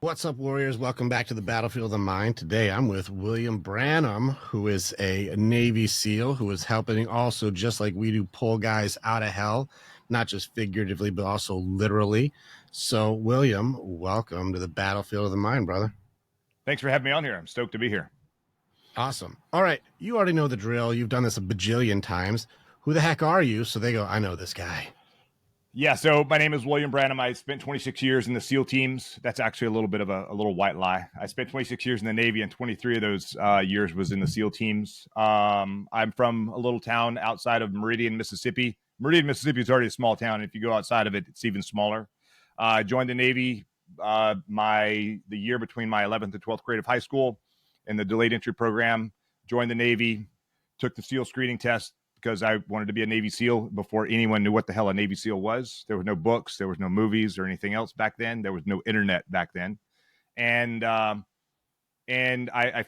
What's up, warriors? Welcome back to the Battlefield of the Mind. Today, I'm with William Branum, who is a Navy SEAL who is helping also, just like we do, pull guys out of hell, not just figuratively, but also literally. So, William, welcome to the Battlefield of the Mind, brother. Thanks for having me on here. I'm stoked to be here. Awesome. All right. You already know the drill. You've done this a bajillion times. Who the heck are you? So they go, I know this guy. Yeah, so my name is William Branum. I spent 26 years in the SEAL teams. That's actually a little bit of a little white lie. I spent 26 years in the Navy, and 23 of those years was in the SEAL teams. I'm from a little town outside of Meridian, Mississippi. Meridian, Mississippi is already a small town. If you go outside of it, it's even smaller. I joined the Navy the year between my 11th and 12th grade of high school in the delayed entry program. Joined the Navy, took the SEAL screening test, because I wanted to be a Navy SEAL before anyone knew what the hell a Navy SEAL was. There were no books, there was no movies or anything else back then. There was no internet back then. And I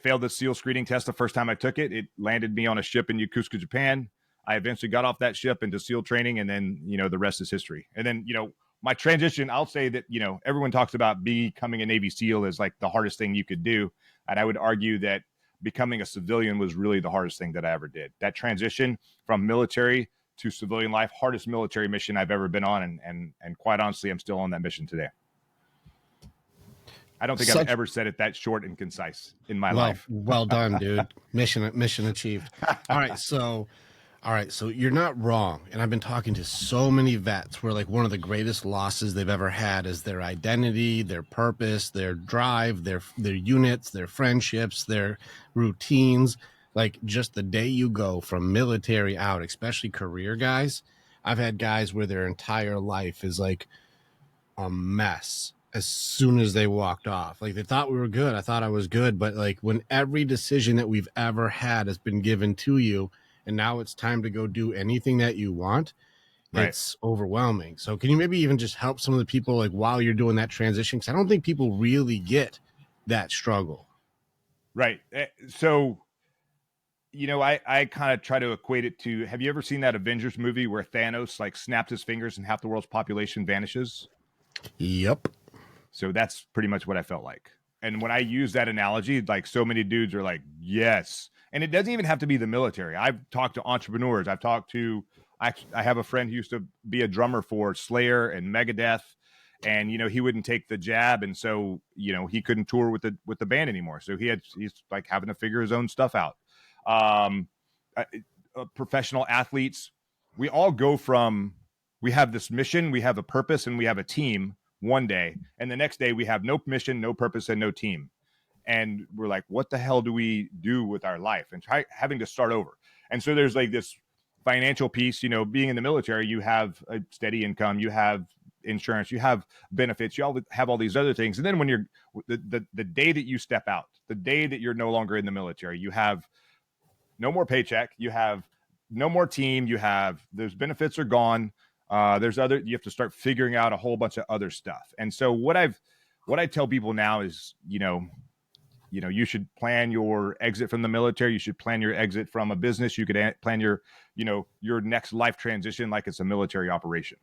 failed the SEAL screening test the first time I took it. It landed me on a ship in Yokosuka, Japan. I eventually got off that ship into SEAL training, and then, the rest is history. And then, my transition, I'll say that, everyone talks about becoming a Navy SEAL as like the hardest thing you could do. And I would argue that becoming a civilian was really the hardest thing that I ever did. That transition from military to civilian life, hardest military mission I've ever been on. And quite honestly, I'm still on that mission today. I don't think I've ever said it that short and concise in my life. Well done, dude. Mission achieved. All right, so you're not wrong. And I've been talking to so many vets where like one of the greatest losses they've ever had is their identity, their purpose, their drive, their units, their friendships, their routines. Like just the day you go from military out, especially career guys. I've had guys where their entire life is like a mess as soon as they walked off. Like they thought we were good. I thought I was good. But like when every decision that we've ever had has been given to you, and now it's time to go do anything that you want, right, it's overwhelming. So can you maybe even just help some of the people like while you're doing that transition? Because I don't think people really get that struggle. Right. So, I kind of try to equate it to, have you ever seen that Avengers movie where Thanos like snaps his fingers and half the world's population vanishes? Yep. So that's pretty much what I felt like. And when I use that analogy, like so many dudes are like, yes. And it doesn't even have to be the military. I've talked to entrepreneurs. I have a friend who used to be a drummer for Slayer and Megadeth. And, he wouldn't take the jab. And so, he couldn't tour with the band anymore. So he's like having to figure his own stuff out. Professional athletes, we all go from, we have this mission, we have a purpose, and we have a team one day, and the next day we have no mission, no purpose, and no team. And we're like, what the hell do we do with our life? And having to start over. And so there's like this financial piece, being in the military, you have a steady income, you have insurance, you have benefits, you all have all these other things. And then when you're the day that you step out, the day that you're no longer in the military, you have no more paycheck, you have no more team, those benefits are gone. You have to start figuring out a whole bunch of other stuff. And so what I tell people now is, you should plan your exit from the military. You should plan your exit from a business. You could plan your next life transition like it's a military operation.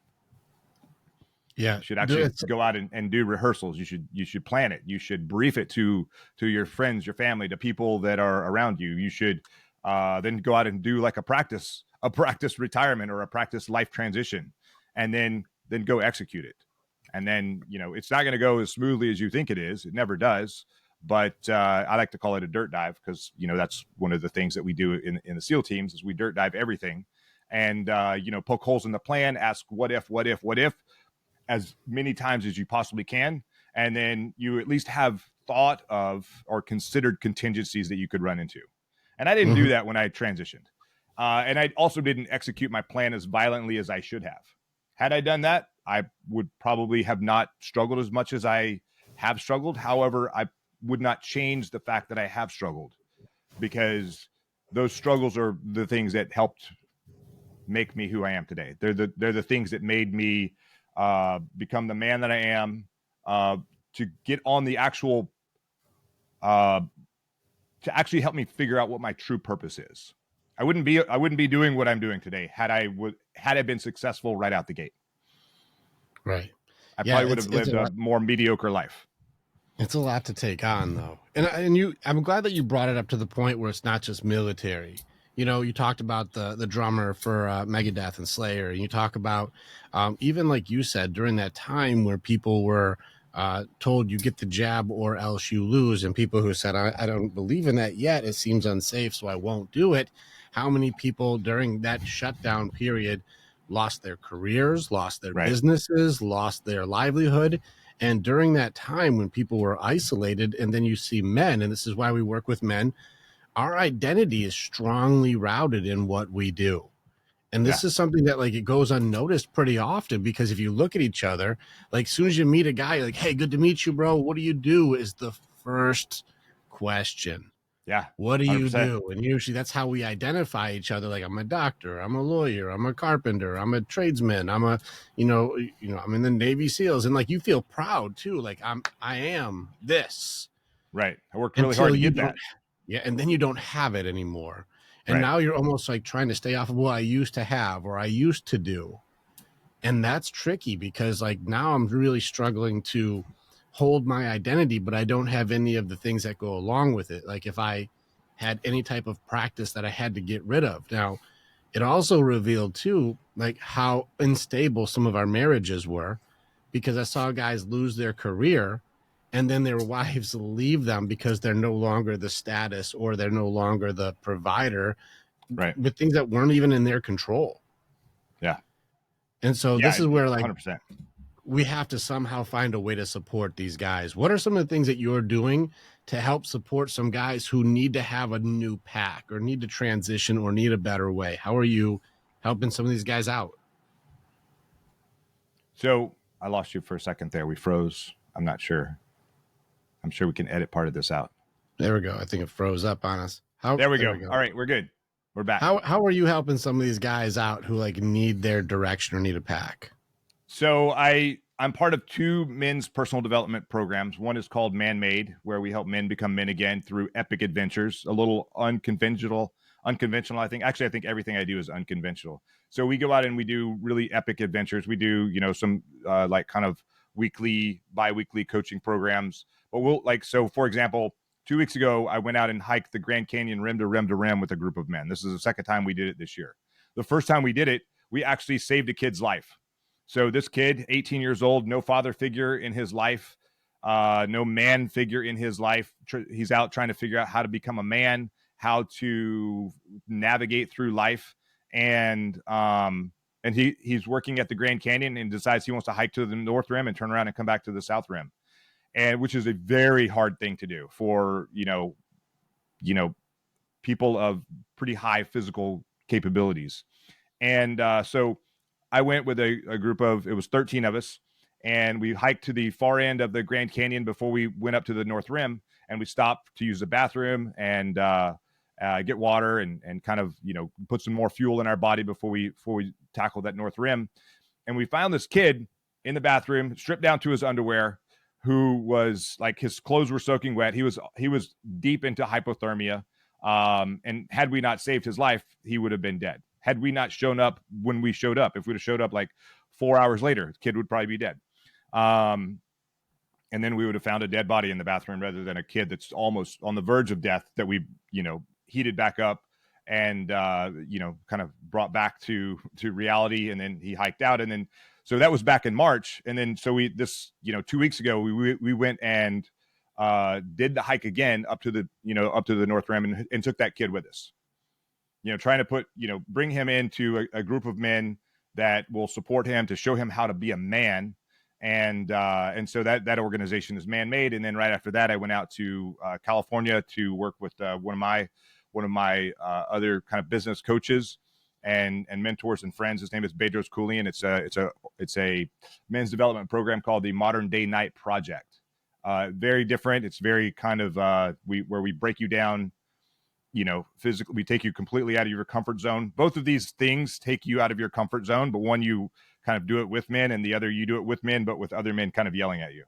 Yeah. You should actually go out and do rehearsals. You should plan it. You should brief it to your friends, your family, to people that are around you. You should then go out and do like a practice retirement or a practice life transition, and then go execute it. And then, it's not going to go as smoothly as you think it is. It never does. But I like to call it a dirt dive because, that's one of the things that we do in the SEAL teams is we dirt dive everything and, poke holes in the plan, ask what if, as many times as you possibly can. And then you at least have thought of or considered contingencies that you could run into. And I didn't do that when I transitioned. And I also didn't execute my plan as violently as I should have. Had I done that, I would probably have not struggled as much as I have struggled. However, I would not change the fact that I have struggled, because those struggles are the things that helped make me who I am today. They're the things that made me become the man that I am, to get on the actual, to actually help me figure out what my true purpose is. I wouldn't be doing what I'm doing today had I been successful right out the gate. Right. I probably would have lived a more mediocre life. It's a lot to take on, though, and I'm glad that you brought it up to the point where it's not just military. You know, you talked about the drummer for Megadeth and Slayer, and you talk about even like you said during that time where people were told you get the jab or else you lose, and people who said I don't believe in that yet. It seems unsafe, so I won't do it. How many people during that shutdown period lost their careers, lost their Right. businesses, lost their livelihood? And during that time when people were isolated, and then you see men, and this is why we work with men, our identity is strongly routed in what we do. And Yeah. this is something that like it goes unnoticed pretty often, because if you look at each other, like as soon as you meet a guy, like, hey, good to meet you, bro. What do you do? Is the first question. Yeah. What do you 100%. do? And usually that's how we identify each other. Like, I'm a doctor, I'm a lawyer, I'm a carpenter, I'm a tradesman, I'm a, I'm in the Navy SEALs. And like, you feel proud too. Like I am this Right. I worked really hard until to you get don't. that. Yeah. And then you don't have it anymore. And Right. now you're almost like trying to stay off of what I used to have or I used to do. And that's tricky because like now I'm really struggling to hold my identity, but I don't have any of the things that go along with it. Like if I had any type of practice that I had to get rid of. Now, it also revealed too, like how unstable some of our marriages were, because I saw guys lose their career and then their wives leave them because they're no longer the status or they're no longer the provider Right. with things that weren't even in their control. Yeah. And so Yeah. this is where like 100%. we have to somehow find a way to support these guys. What are some of the things that you're doing to help support some guys who need to have a new pack or need to transition or need a better way? How are you helping some of these guys out? So I lost you for a second there. We froze. I'm not sure. I'm sure we can edit part of this out. There we go. I think it froze up on us. How There we there go. we go. All right. We're good. We're back. How are you helping some of these guys out who like need their direction or need a pack? So I'm part of two men's personal development programs. One is called Man Made, where we help men become men again through epic adventures, a little unconventional. I think everything I do is unconventional. So we go out and we do really epic adventures. We do, some like kind of weekly, bi-weekly coaching programs. But for example, 2 weeks ago, I went out and hiked the Grand Canyon rim to rim to rim with a group of men. This is the second time we did it this year. The first time we did it, we actually saved a kid's life. So this kid, 18 years old, no father figure in his life, no man figure in his life. He's out trying to figure out how to become a man, how to navigate through life, and he's working at the Grand Canyon and decides he wants to hike to the North Rim and turn around and come back to the South Rim, and which is a very hard thing to do for people of pretty high physical capabilities, and so I went with a group of, it was 13 of us, and we hiked to the far end of the Grand Canyon before we went up to the North Rim, and we stopped to use the bathroom and get water and kind of, put some more fuel in our body before we tackled that North Rim. And we found this kid in the bathroom, stripped down to his underwear, who was like, his clothes were soaking wet. He was deep into hypothermia. And had we not saved his life, he would have been dead. Had we not shown up when we showed up, if we'd have showed up like 4 hours later, the kid would probably be dead. And then we would have found a dead body in the bathroom rather than a kid that's almost on the verge of death that we, heated back up and, kind of brought back to reality. And then he hiked out. And then, so that was back in March. And then, so 2 weeks ago, we went and did the hike again up to the North Rim and took that kid with us. Trying to bring him into a group of men that will support him, to show him how to be a man. And so that organization is Man Made. And then right after that, I went out to California to work with one of my other kind of business coaches and mentors and friends. His name is Bedros Koulian. It's a men's development program called the Modern Day Night Project. Very different. It's very kind of where we break you down, physically. We take you completely out of your comfort zone. Both of these things take you out of your comfort zone, but one, you kind of do it with men, and the other, you do it with men, but with other men kind of yelling at you.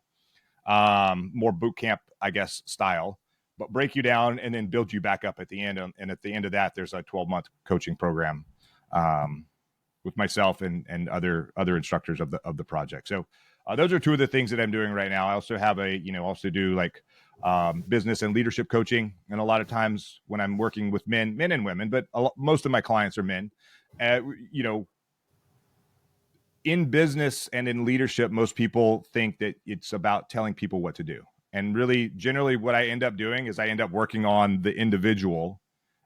More boot camp, I guess, style, but break you down and then build you back up at the end. And at the end of that, there's a 12-month coaching program with myself and other instructors of the project. So those are two of the things that I'm doing right now. I also have also do like business and leadership coaching. And a lot of times when I'm working with men and women, but most of my clients are men, you know, in business and in leadership, most people think that it's about telling people what to do. And really, generally, what I end up doing is I end up working on the individual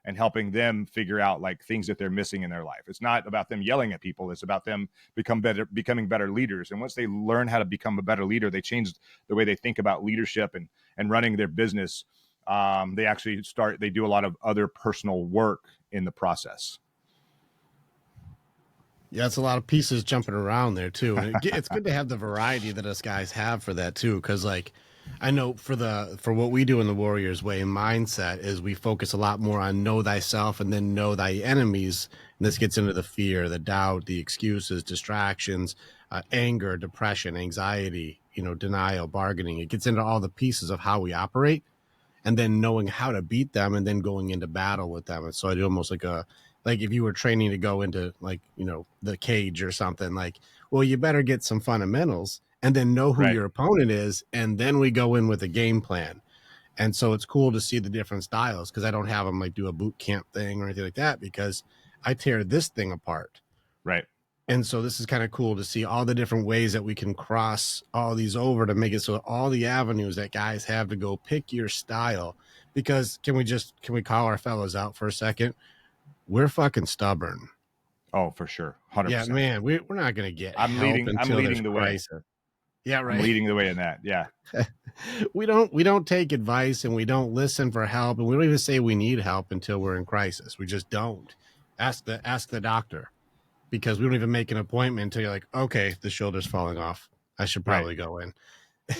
and helping them figure out like things that they're missing in their life. It's not about them yelling at people. It's about them becoming better leaders. And once they learn how to become a better leader, they change the way they think about leadership and running their business. They do a lot of other personal work in the process. Yeah, it's a lot of pieces jumping around there too, and it's good to have the variety that us guys have for that too. Because like, I know for what we do in the Warriors Way mindset is we focus a lot more on know thyself and then know thy enemies. And this gets into the fear, the doubt, the excuses, distractions, anger, depression, anxiety, denial, bargaining. It gets into all the pieces of how we operate, and then knowing how to beat them, and then going into battle with them. And so I do almost like if you were training to go into like, the cage or something, like, well, you better get some fundamentals and then know who your opponent is. And then we go in with a game plan. And so it's cool to see the different styles, because I don't have them like do a boot camp thing or anything like that, because I tear this thing apart. Right. And so this is kind of cool to see all the different ways that we can cross all these over to make it so all the avenues that guys have to go pick your style. Because can we call our fellows out for a second? We're fucking stubborn. Oh, for sure. 100%. Yeah, man, we're not going to get I'm help leading until there's the crisis. way. Yeah, right. I'm leading the way in that. Yeah. we don't take advice, and we don't listen for help, and we don't even say we need help until we're in crisis. We just don't. Ask the doctor, because we don't even make an appointment until you're like, okay, the shoulder's falling off. I should probably go in.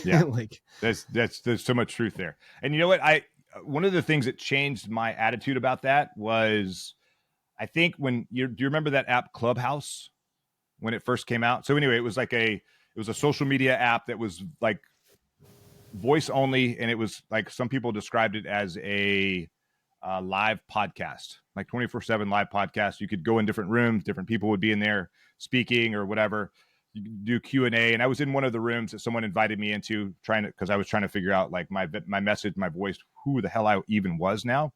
Yeah. Like there's so much truth there. And you know what? One of the things that changed my attitude about that was, I think do you remember that app Clubhouse when it first came out? So anyway, it was a social media app that was like voice only. And it was like, some people described it as a live podcast, like 24/7 live podcast. You could go in different rooms, different people would be in there speaking or whatever. You could do Q&A. And I was in one of the rooms that someone invited me into, because I was trying to figure out like my message, my voice, who the hell I even was now.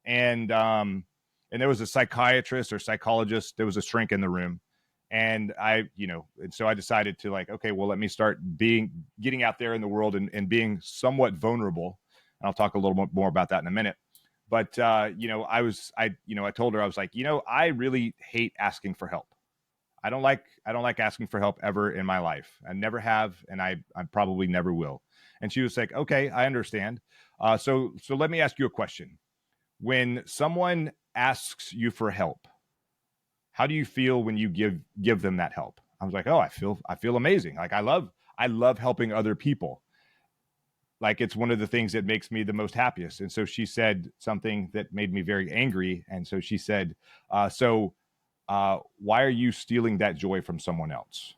And there was a psychiatrist or psychologist. There was a shrink in the room. And and so I decided to like, okay, well, let me start getting out there in the world and being somewhat vulnerable. And I'll talk a little more about that in a minute. But, I told her, I was like, I really hate asking for help. I don't like asking for help ever in my life. I never have. And I probably never will. And she was like, okay, I understand. So let me ask you a question. When someone asks you for help, how do you feel when you give them that help? I was like, oh, I feel amazing. Like I love helping other people. Like it's one of the things that makes me the most happiest. And so she said something that made me very angry. And so she said, why are you stealing that joy from someone else?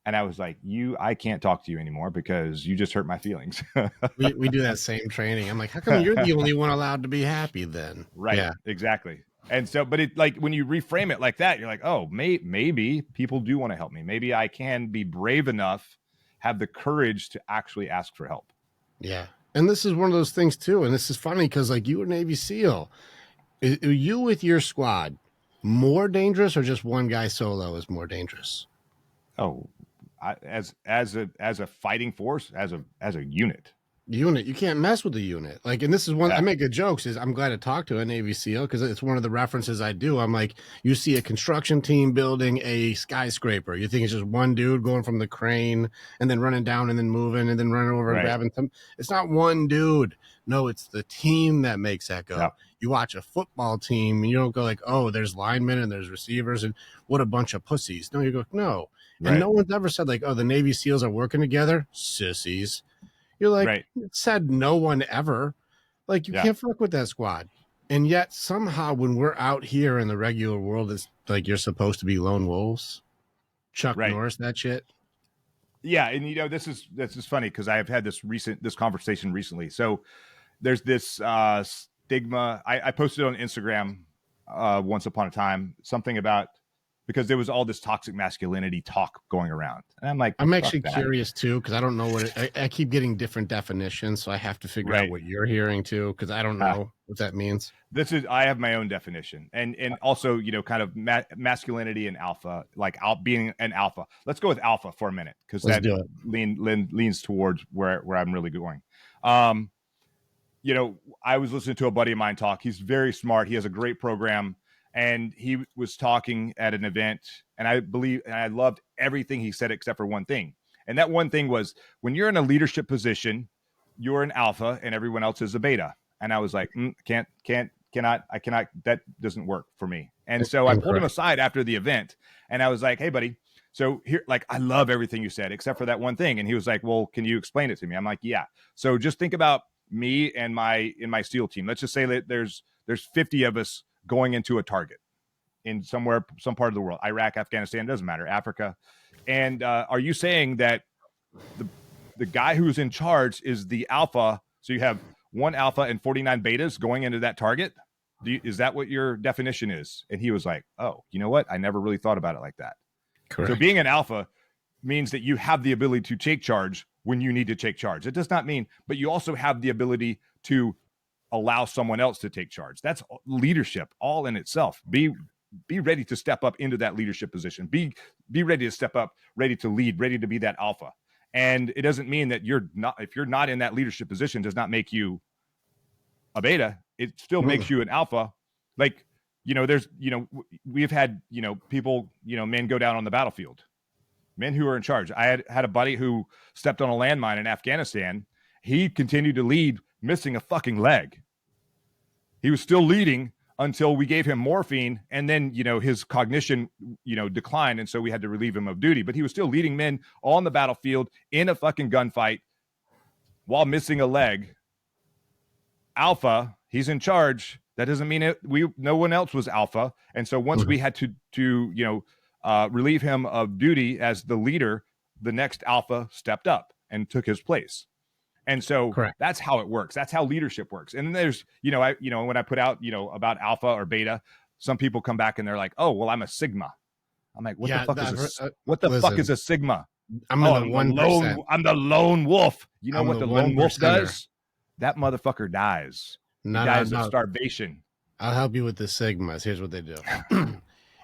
And I was like, I can't talk to you anymore because you just hurt my feelings. we do that same training. I'm like, how come you're the only one allowed to be happy then? Right. Yeah, exactly. And so, but it like when you reframe it like that, you're like, oh, maybe people do want to help me. Maybe I can be brave enough, have the courage to actually ask for help. Yeah. And this is one of those things too. And this is funny because like you were Navy SEAL. Are you with your squad more dangerous, or just one guy solo is more dangerous? Oh, as a fighting force, as a unit. You can't mess with the unit. Like, and this is one I make good jokes is I'm glad to talk to a Navy SEAL, because it's one of the references I do. I'm like, you see a construction team building a skyscraper, you think it's just one dude going from the crane and then running down and then moving and then running over and grabbing them. It's not one dude. No, it's the team that makes that go. You watch a football team and you don't go like, oh, there's linemen and there's receivers and what a bunch of pussies. No, you go, no. And no one's ever said like, oh, the Navy SEALs are working together. Sissies. You're like, it said no one ever. Like, you can't fuck with that squad. And yet somehow when we're out here in the regular world, it's like you're supposed to be lone wolves. Chuck Norris, that shit. Yeah. And this is funny because I have had this conversation recently. So there's this stigma. I posted on Instagram once upon a time something about because there was all this toxic masculinity talk going around. And I'm like, I'm fuck actually that. curious too, because I don't know what I keep getting different definitions, so I have to figure out Right. what you're hearing too, because I don't know what that means. I have my own definition, and also, you know, kind of masculinity and alpha, like being an alpha. Let's go with alpha for a minute, because Let's that do it. leans towards where I'm really going. You know, I was listening to a buddy of mine talk. He's very smart. He has a great program, and he was talking at an event, and I loved everything he said except for one thing. And that one thing was, when you're in a leadership position, you're an alpha and everyone else is a beta. And I was like, I cannot, that doesn't work for me. And so I pulled him aside after the event, and I was like, hey buddy, so here, like, I love everything you said except for that one thing. And he was like, well, can you explain it to me? I'm like, yeah. So just think about me and my SEAL team. Let's just say that there's 50 of us going into a target in some part of the world, Iraq, Afghanistan, doesn't matter, Africa. And are you saying that the guy who's in charge is the alpha? So you have one alpha and 49 betas going into that target? Is that what your definition is? And he was like, oh, you know what? I never really thought about it like that. Correct. So being an alpha means that you have the ability to take charge when you need to take charge. It does not mean, but you also have the ability to allow someone else to take charge. That's leadership all in itself. Be ready to step up into that leadership position. Be ready to step up, ready to lead, ready to be that alpha. And it doesn't mean that if you're not in that leadership position, does not make you a beta. It still makes you an alpha. Like, you know, we've had, you know, people, you know, men go down on the battlefield, men who are in charge. I had a buddy who stepped on a landmine in Afghanistan. He continued to lead, missing a fucking leg. He was still leading until we gave him morphine, and then, you know, his cognition, you know, declined, and so we had to relieve him of duty. But he was still leading men on the battlefield in a fucking gunfight while missing a leg. Alpha, he's in charge. That doesn't mean no one else was alpha. And so once we had to you know, relieve him of duty as the leader, the next alpha stepped up and took his place. And so that's how it works. That's how leadership works. And then there's, you know, when I put out, you know, about alpha or beta, some people come back and they're like, oh, well, I'm a sigma. I'm like, what the fuck is a sigma? I'm the 1%. I'm the lone wolf. You know what the lone wolf does? That motherfucker dies. He dies of starvation. I'll help you with the sigmas. Here's what they do.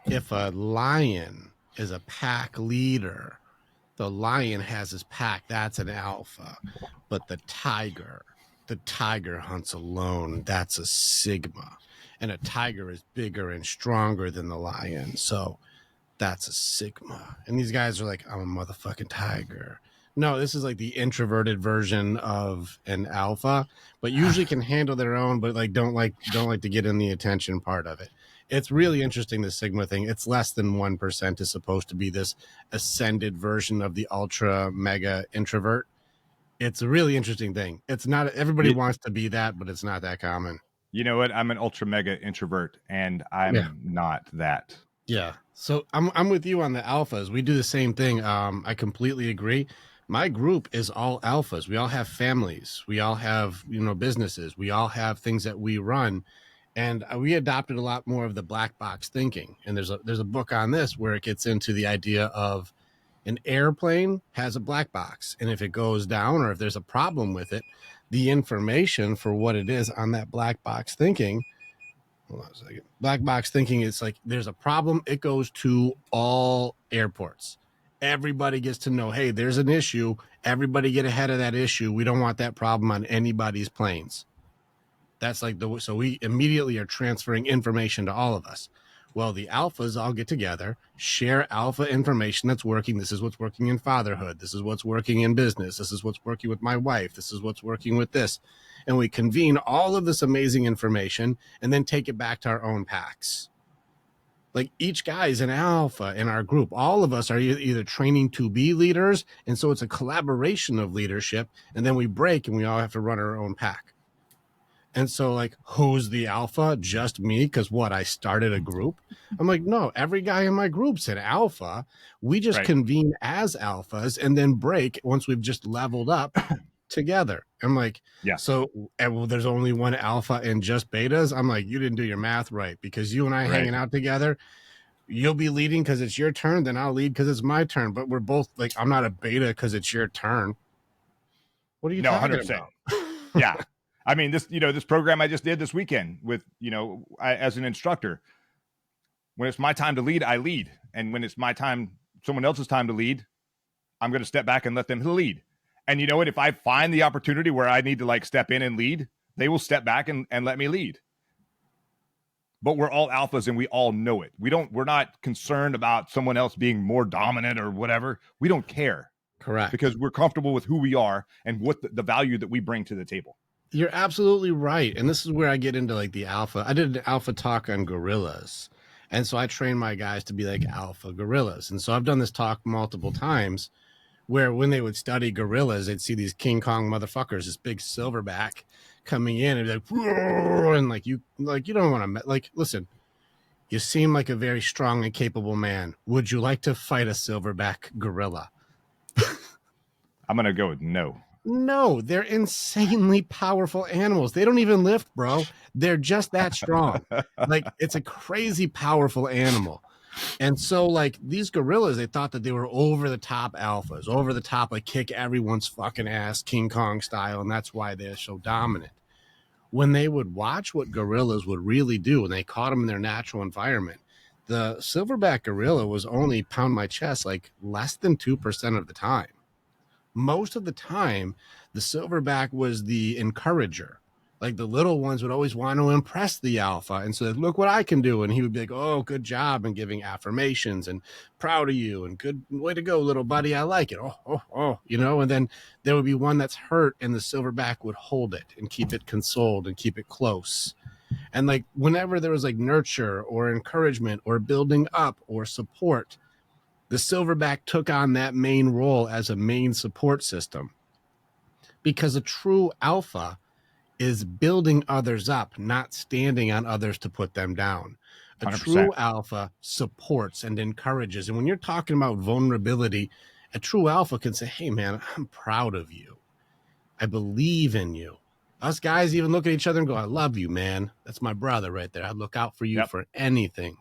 If a lion is a pack leader, the lion has his pack. That's an alpha. But the tiger hunts alone. That's a sigma. And a tiger is bigger and stronger than the lion. So that's a sigma. And these guys are like, I'm a motherfucking tiger. No, this is like the introverted version of an alpha, but usually can handle their own, but like don't like to get in the attention part of it. It's really interesting, the sigma thing. It's less than 1% is supposed to be this ascended version of the ultra mega introvert. It's a really interesting thing. It's not everybody wants to be that, but it's not that common. You know what? I'm an ultra mega introvert, and I'm not that. Yeah. So I'm with you on the alphas. We do the same thing. I completely agree. My group is all alphas. We all have families. We all have, you know, businesses. We all have things that we run. And we adopted a lot more of the black box thinking. And there's a book on this where it gets into the idea of an airplane has a black box. And if it goes down or if there's a problem with it, the information for what it is on that black box thinking, hold on a second. Black box thinking, it's like there's a problem. It goes to all airports. Everybody gets to know, hey, there's an issue. Everybody get ahead of that issue. We don't want that problem on anybody's planes. That's like so we immediately are transferring information to all of us. Well, the alphas all get together, share alpha information that's working. This is what's working in fatherhood. This is what's working in business. This is what's working with my wife. This is what's working with this. And we convene all of this amazing information and then take it back to our own packs. Like each guy is an alpha in our group. All of us are either training to be leaders. And so it's a collaboration of leadership. And then we break and we all have to run our own pack. And so like, who's the alpha? Just me? Because I started a group? I'm like, no, every guy in my group's an alpha. We just convene as alphas and then break once we've just leveled up together. I'm like, yeah. So there's only one alpha and just betas. I'm like, you didn't do your math right, because you and I hanging out together, you'll be leading because it's your turn, then I'll lead because it's my turn. But we're both like, I'm not a beta because it's your turn. What are you No, talking 100%. about? Yeah. I mean, this program I just did this weekend with, as an instructor, when it's my time to lead, I lead. And when it's my time, someone else's time to lead, I'm going to step back and let them lead. And you know what? If I find the opportunity where I need to like step in and lead, they will step back and let me lead. But we're all alphas and we all know it. We're not concerned about someone else being more dominant or whatever. We don't care. Correct. Because we're comfortable with who we are and what the value that we bring to the table. You're absolutely right. And this is where I get into like the alpha. I did an alpha talk on gorillas. And so I train my guys to be like alpha gorillas. And so I've done this talk multiple times where when they would study gorillas, they'd see these King Kong motherfuckers, this big silverback coming in and be like, whoa, and like you don't want to like, listen, you seem like a very strong and capable man. Would you like to fight a silverback gorilla? I'm going to go with no. No, they're insanely powerful animals. They don't even lift, bro. They're just that strong. Like, it's a crazy powerful animal. And so, like, these gorillas, they thought that they were over the top alphas, over the top, like, kick everyone's fucking ass, King Kong style. And that's why they're so dominant. When they would watch what gorillas would really do, and they caught them in their natural environment, the silverback gorilla was only, pound my chest, like less than 2% of the time. Most of the time, the silverback was the encourager. Like the little ones would always want to impress the alpha and say, look what I can do. And he would be like, oh, good job, and giving affirmations and proud of you and good way to go, little buddy. I like it. Oh, and then there would be one that's hurt and the silverback would hold it and keep it consoled and keep it close. And like whenever there was like nurture or encouragement or building up or support, the silverback took on that main role as a main support system, because a true alpha is building others up, not standing on others to put them down. A 100%. True alpha supports and encourages. And when you're talking about vulnerability, a true alpha can say, hey, man, I'm proud of you. I believe in you. Us guys even look at each other and go, I love you, man. That's my brother right there. I'd look out for you for anything.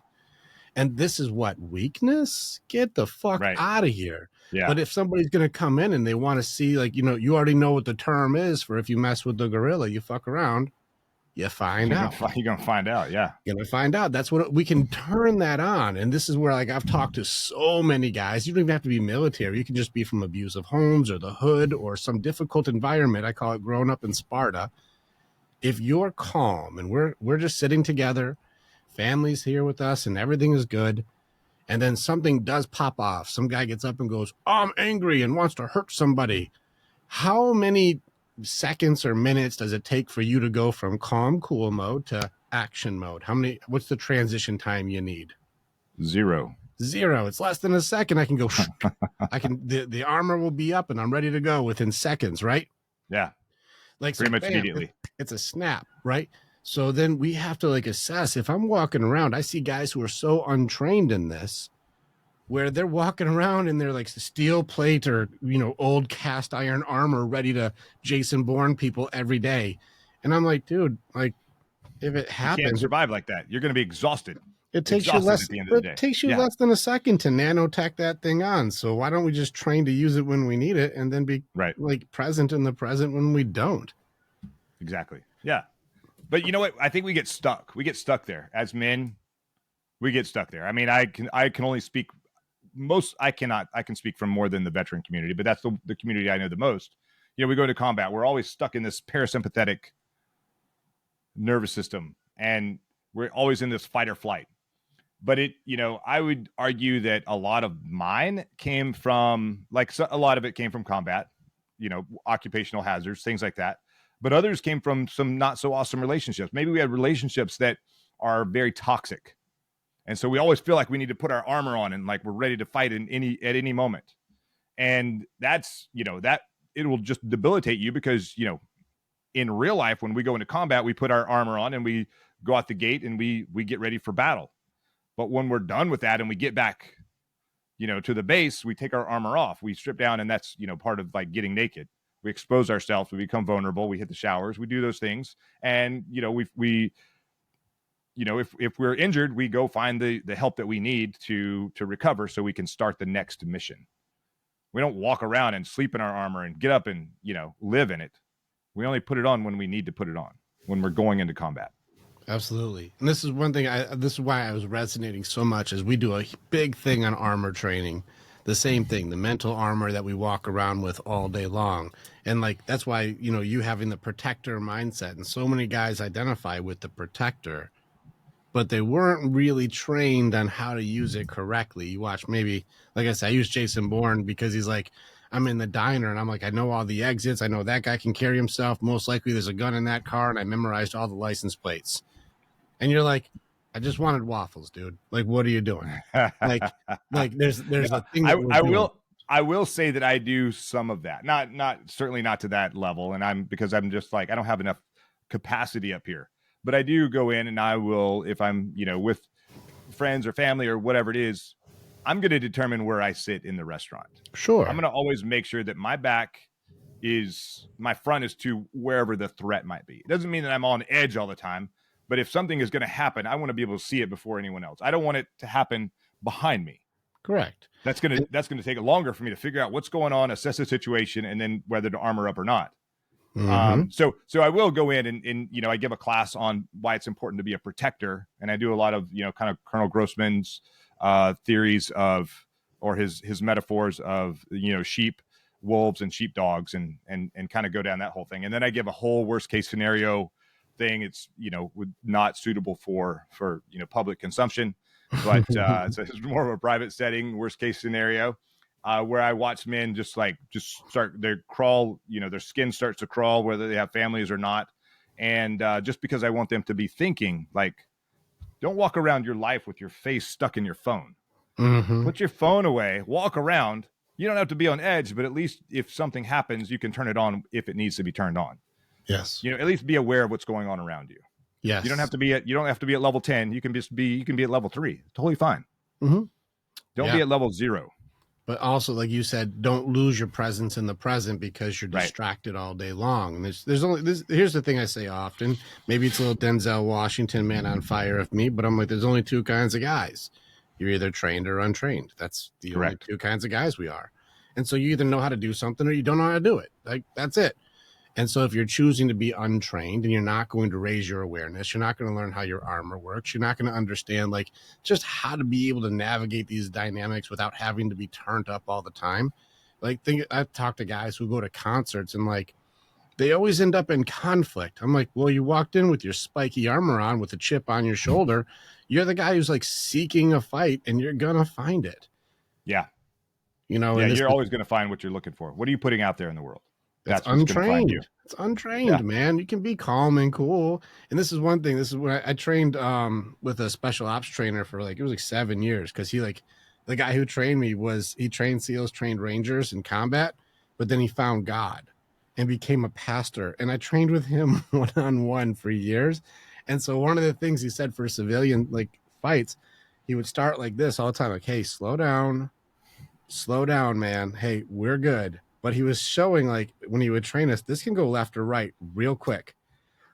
And this is what, weakness? Get the fuck out of here. Yeah. But if somebody's going to come in and they want to see, like, you already know what the term is for if you mess with the gorilla, you fuck around, you find out. You're going to find out, yeah. You're going to find out. That's what we can turn that on. And this is where, like, I've talked to so many guys. You don't even have to be military. You can just be from abusive homes or the hood or some difficult environment. I call it growing up in Sparta. If you're calm and we're just sitting together, family's here with us and everything is good, and then something does pop off, some guy gets up and goes, I'm angry and wants to hurt somebody, how many seconds or minutes does it take for you to go from calm, cool mode to action mode? What's the transition time you need? Zero. It's less than a second. I can go the armor will be up and I'm ready to go within seconds, right? Yeah, like pretty much immediately. It's a snap, right? So then we have to like assess. If I'm walking around, I see guys who are so untrained in this, where they're walking around in their like steel plate or, old cast iron armor, ready to Jason Bourne people every day. And I'm like, dude, like if it happens, you can't survive like that. You're going to be exhausted. It takes you less than a second to nanotech that thing on. So why don't we just train to use it when we need it and then be like present in the present when we don't? Exactly. Yeah. But you know what? I think we get stuck. We get stuck there as men. We get stuck there. I mean, I can only speak I can speak from more than the veteran community, but that's the community I know the most. We go to combat. We're always stuck in this parasympathetic nervous system and we're always in this fight or flight. But I would argue that a lot of mine came from a lot of it came from combat, occupational hazards, things like that. But others came from some not so awesome relationships. Maybe we had relationships that are very toxic. And so we always feel like we need to put our armor on and like we're ready to fight at any moment. And that's, that it will just debilitate you because, in real life, when we go into combat, we put our armor on and we go out the gate and we get ready for battle. But when we're done with that and we get back, to the base, we take our armor off, we strip down, and that's, part of like getting naked. We expose ourselves, we become vulnerable, we hit the showers, we do those things. And, we you know, if we're injured, we go find the help that we need to recover so we can start the next mission. We don't walk around and sleep in our armor and get up and, you know, live in it. We only put it on when we need to put it on, when we're going into combat. Absolutely. And this is one thing this is why I was resonating so much, is we do a big thing on armor training. The same thing, the mental armor that we walk around with all day long. And like, that's why, you know, you having the protector mindset, and so many guys identify with the protector, but they weren't really trained on how to use it correctly. You watch, maybe, like I said, I use Jason Bourne because he's like, I'm in the diner and I'm like, I know all the exits. I know that guy can carry himself. Most likely there's a gun in that car, and I memorized all the license plates. And you're like, I just wanted waffles, dude. Like, what are you doing? Like, there's No, a thing that we're I doing. I will say that I do some of that. Not certainly not to that level. And because I'm just like, I don't have enough capacity up here. But I do go in and I will, if I'm, you know, with friends or family or whatever it is, I'm going to determine where I sit in the restaurant. I'm Sure. going to always make sure that my front is to wherever the threat might be. It doesn't mean that I'm on edge all the time, but if something is going to happen, I want to be able to see it before anyone else. I don't want it to happen behind me. Correct. That's gonna take longer for me to figure out what's going on, assess the situation, and then whether to armor up or not. Mm-hmm. So I will go in and you know, I give a class on why it's important to be a protector, and I do a lot of, you know, kind of Colonel Grossman's theories of, or his metaphors of, you know, sheep, wolves, and sheepdogs, and kind of go down that whole thing, and then I give a whole worst case scenario thing. It's, you know, not suitable for you know, public consumption, but so it's more of a private setting, worst case scenario, where I watch men just start their crawl, you know, their skin starts to crawl, whether they have families or not. And just because I want them to be thinking, like, don't walk around your life with your face stuck in your phone. Mm-hmm. Put your phone away, walk around. You don't have to be on edge, but at least if something happens, you can turn it on if it needs to be turned on. Yes. You know, at least be aware of what's going on around you. Yes. You don't have to be at level 10. You can be at level 3. Totally fine. Mm-hmm. Don't be at level 0. But also, like you said, don't lose your presence in the present because you're Right. distracted all day long. And there's only this. Here's the thing I say often. Maybe it's a little Denzel Washington Man on Fire of me, but I'm like, there's only two kinds of guys. You're either trained or untrained. That's the only Correct. two kinds of guys we are. And so you either know how to do something or you don't know how to do it. Like, that's it. And so if you're choosing to be untrained and you're not going to raise your awareness, you're not going to learn how your armor works. You're not going to understand, like, just how to be able to navigate these dynamics without having to be turned up all the time. Like, I've talked to guys who go to concerts and, like, they always end up in conflict. I'm like, well, you walked in with your spiky armor on with a chip on your shoulder. You're the guy who's like seeking a fight, and you're going to find it. Yeah. You know, Yeah, and you're always going to find what you're looking for. What are you putting out there in the world? That's That's what's going to find you. It's untrained, man. You can be calm and cool. And this is one thing. This is when I trained with a special ops trainer for it was like 7 years, because the guy who trained me he trained SEALs, trained Rangers in combat, but then he found God and became a pastor. And I trained with him one-on-one for years. And so one of the things he said for civilian like fights, he would start like this all the time, like, hey, slow down, man. Hey, we're good. But he was showing, like, when he would train us, this can go left or right real quick.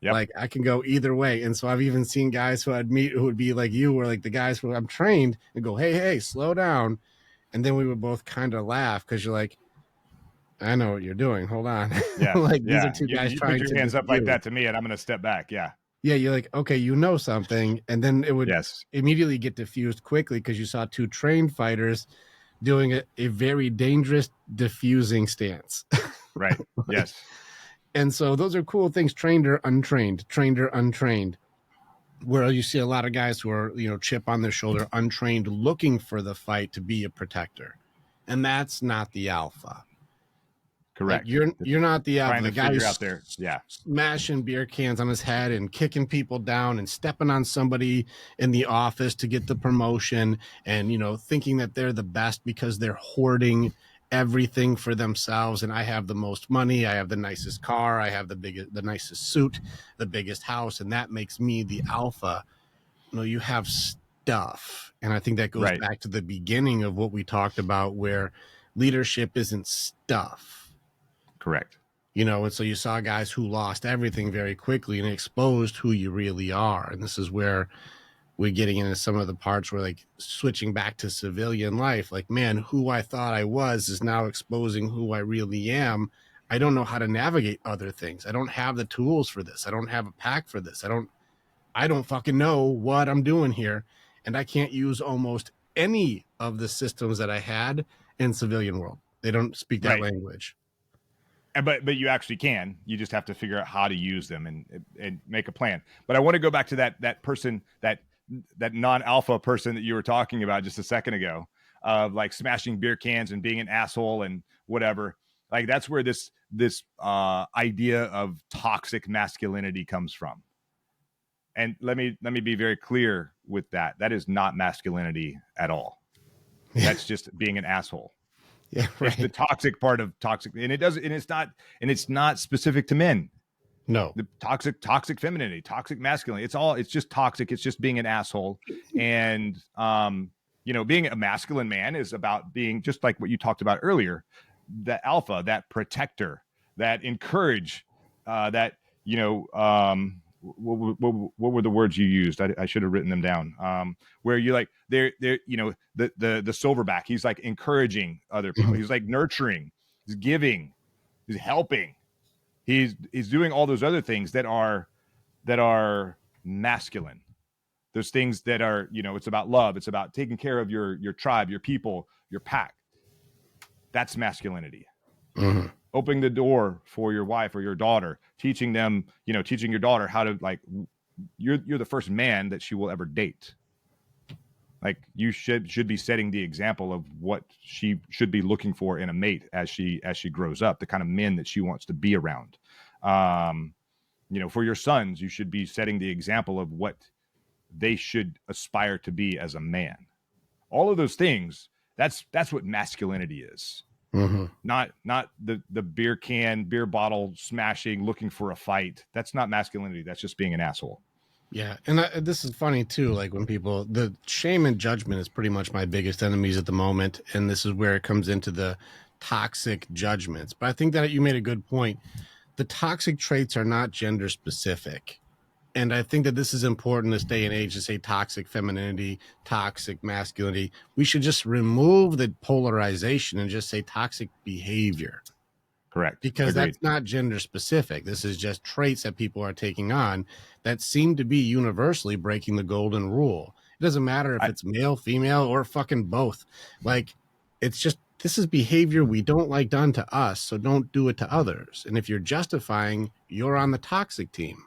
Yep. Like, I can go either way. And so I've even seen guys who I'd meet who would be like you, or like the guys who I'm trained, and go, hey, slow down. And then we would both kind of laugh because you're like, I know what you're doing. Hold on. Yeah. Like, these Yeah. are two guys You trying put your to hands up like dispute. that to me, and I'm going to step back. Yeah. Yeah, you're like, okay, you know something. And then it would immediately get diffused quickly because you saw two trained fighters doing a very dangerous diffusing stance. Right. Yes. And so those are cool things, trained or untrained, where you see a lot of guys who are, you know, chip on their shoulder, untrained, looking for the fight to be a protector. And that's not the alpha. Correct. Like, you're not the alpha. Trying to the guy figure who's out there. Yeah. smashing beer cans on his head and kicking people down and stepping on somebody in the office to get the promotion, and, you know, thinking that they're the best because they're hoarding everything for themselves. And I have the most money, I have the nicest car, I have the nicest suit, the biggest house, and that makes me the alpha. You know, you have stuff. And I think that goes back to the beginning of what we talked about, where leadership isn't stuff. Correct. you know, and so you saw guys who lost everything very quickly and exposed who you really are. And this is where we're getting into some of the parts where, like, switching back to civilian life, like, man, who I thought I was is now exposing who I really am. I don't know how to navigate other things. I don't have the tools for this. I don't have a pack for this. I don't fucking know what I'm doing here. And I can't use almost any of the systems that I had in civilian world. They don't speak that Right. language. And but you actually can. You just have to figure out how to use them and make a plan. But I want to go back to that person, that non-alpha person that you were talking about just a second ago, of like smashing beer cans and being an asshole and whatever. Like that's where this idea of toxic masculinity comes from. And let me be very clear with that. That is not masculinity at all. That's just being an asshole. Yeah, It's the right. toxic part of toxic, and it's not specific to men. No. The toxic femininity, toxic masculinity. It's just toxic. It's just being an asshole. And being a masculine man is about being just like what you talked about earlier, that alpha, that protector, that encourage, that what were the words you used? I should have written them down. Where you like they're the silverback. He's like encouraging other people. He's like nurturing. He's giving. He's helping. He's doing all those other things that are masculine. Those things that are, it's about love. It's about taking care of your tribe, your people, your pack. That's masculinity. Mm-hmm. Opening the door for your wife or your daughter, teaching your daughter how to, like, you're the first man that she will ever date. Like, you should be setting the example of what she should be looking for in a mate as she grows up, the kind of men that she wants to be around. For your sons, you should be setting the example of what they should aspire to be as a man. All of those things, that's what masculinity is. Mm-hmm. Not the beer bottle smashing, looking for a fight. That's not masculinity. That's just being an asshole. Yeah, and this is funny too. Like, when the shame and judgment is pretty much my biggest enemies at the moment, and this is where it comes into the toxic judgments. But I think that you made a good point. The toxic traits are not gender specific. And I think that this is important this day and age, to say toxic femininity, toxic masculinity. We should just remove the polarization and just say toxic behavior. Correct. Because Agreed. that's not gender specific. This is just traits that people are taking on that seem to be universally breaking the golden rule. It doesn't matter if it's male, female, or fucking both. Like, it's just, this is behavior we don't like done to us, so don't do it to others. And if you're justifying, you're on the toxic team.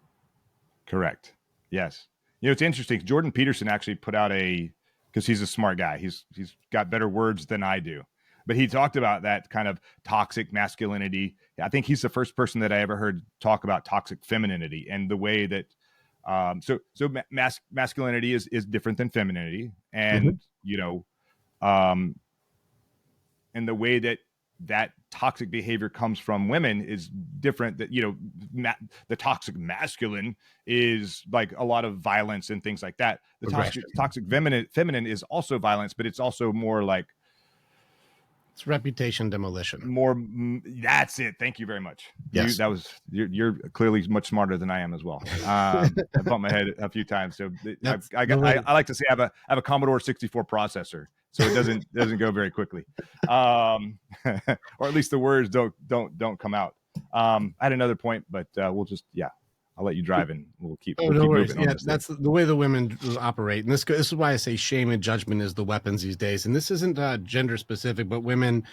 Correct. Yes. It's interesting. Jordan Peterson actually put out because he's a smart guy. He's got better words than I do. But he talked about that kind of toxic masculinity. I think he's the first person that I ever heard talk about toxic femininity, and the way that masculinity is different than femininity, and and the way that toxic behavior comes from women is different. That the toxic masculine is like a lot of violence and things like that. The toxic feminine is also violence, but it's also more like, it's reputation demolition. That's it. Thank you very much. Yes. You're clearly much smarter than I am as well. I bumped my head a few times, so I like to say I have a Commodore 64 processor, so it doesn't go very quickly, or at least the words don't come out. I had another point, but we'll just I'll let you drive and we'll keep moving. Yeah, that's the way the women operate. And this is why I say shame and judgment is the weapons these days. And this isn't gender specific, but women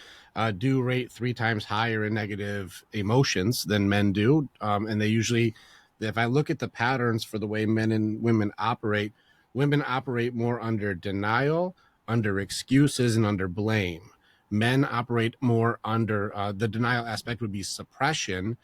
do rate 3 times higher in negative emotions than men do. And they usually, if I look at the patterns for the way men and women operate more under denial, under excuses, and under blame. Men operate more under the denial aspect would be suppression,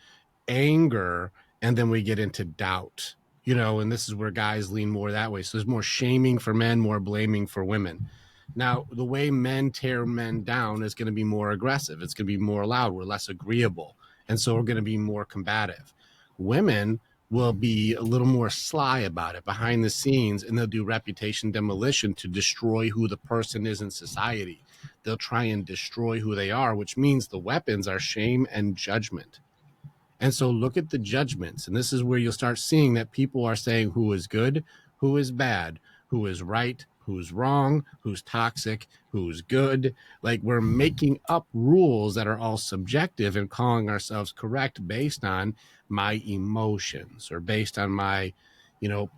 anger, and then we get into doubt, and this is where guys lean more that way. So there's more shaming for men, more blaming for women. Now, the way men tear men down is going to be more aggressive. It's going to be more loud. We're less agreeable. And so we're going to be more combative. Women will be a little more sly about it behind the scenes, and they'll do reputation demolition to destroy who the person is in society. They'll try and destroy who they are, which means the weapons are shame and judgment. And so look at the judgments. And this is where you'll start seeing that people are saying who is good, who is bad, who is right, who's wrong, who's toxic, who's good. Like we're making up rules that are all subjective and calling ourselves correct based on my emotions or based on my,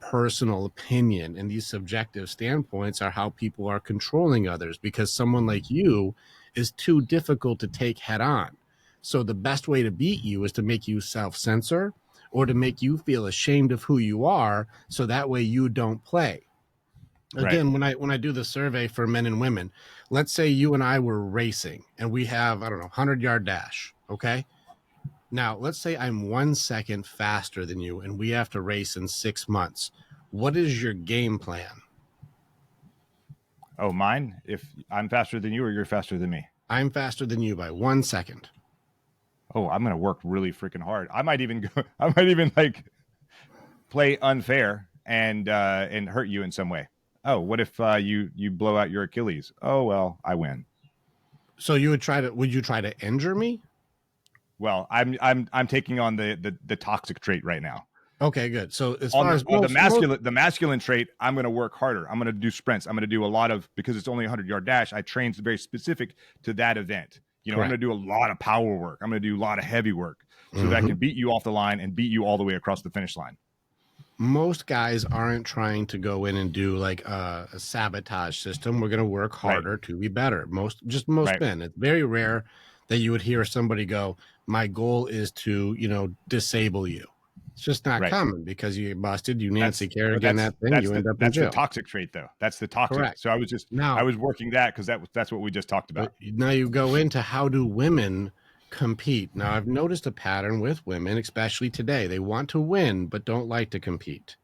personal opinion. And these subjective standpoints are how people are controlling others because someone like you is too difficult to take head on. So the best way to beat you is to make you self-censor or to make you feel ashamed of who you are so that way you don't play. Right. Again, when I do the survey for men and women, let's say you and I were racing and we have, I don't know, 100-yard dash, okay? Now, let's say I'm 1 second faster than you and we have to race in 6 months. What is your game plan? Oh, mine? If I'm faster than you or you're faster than me? I'm faster than you by 1 second. Oh, I'm going to work really freaking hard. I might even go, I might even like play unfair and hurt you in some way. Oh, what if you blow out your Achilles? Oh, well, I win. So would you try to injure me? Well, I'm taking on the toxic trait right now. Okay, good. So as On far the, as on most, the masculine trait, I'm going to work harder. I'm going to do sprints. I'm going to do a lot of, because it's only a 100-yard dash. I train very specific to that event. I'm going to do a lot of power work. I'm going to do a lot of heavy work so that I can beat you off the line and beat you all the way across the finish line. Most guys aren't trying to go in and do like a sabotage system. We're going to work harder to be better. Most Right. men. It's very rare that you would hear somebody go, "My goal is to, disable you." It's just not common because you busted, you Nancy Kerrigan that thing, you end up in jail. That's the toxic trait, though. That's the toxic. Correct. So I was working that because that's what we just talked about. Now you go into how do women compete. Now I've noticed a pattern with women, especially today. They want to win, but don't like to compete,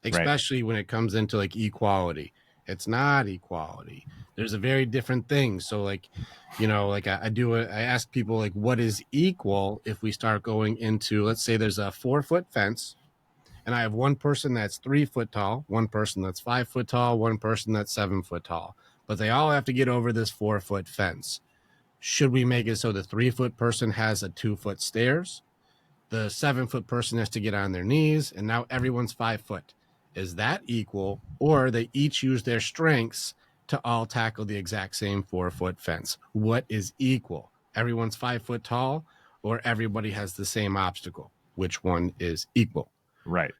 especially when it comes into like equality. It's not equality. There's a very different thing. So like, I ask people like, what is equal if we start going into, let's say there's a 4-foot fence and I have one person that's 3 foot tall, one person that's 5 foot tall, one person that's 7 foot tall, but they all have to get over this 4-foot fence. Should we make it so the 3-foot person has a 2-foot stairs? The 7-foot person has to get on their knees, and now everyone's 5 foot. Is that equal, or they each use their strengths to all tackle the exact same 4-foot fence? What is equal? Everyone's 5 foot tall, or everybody has the same obstacle? Which one is equal? Right.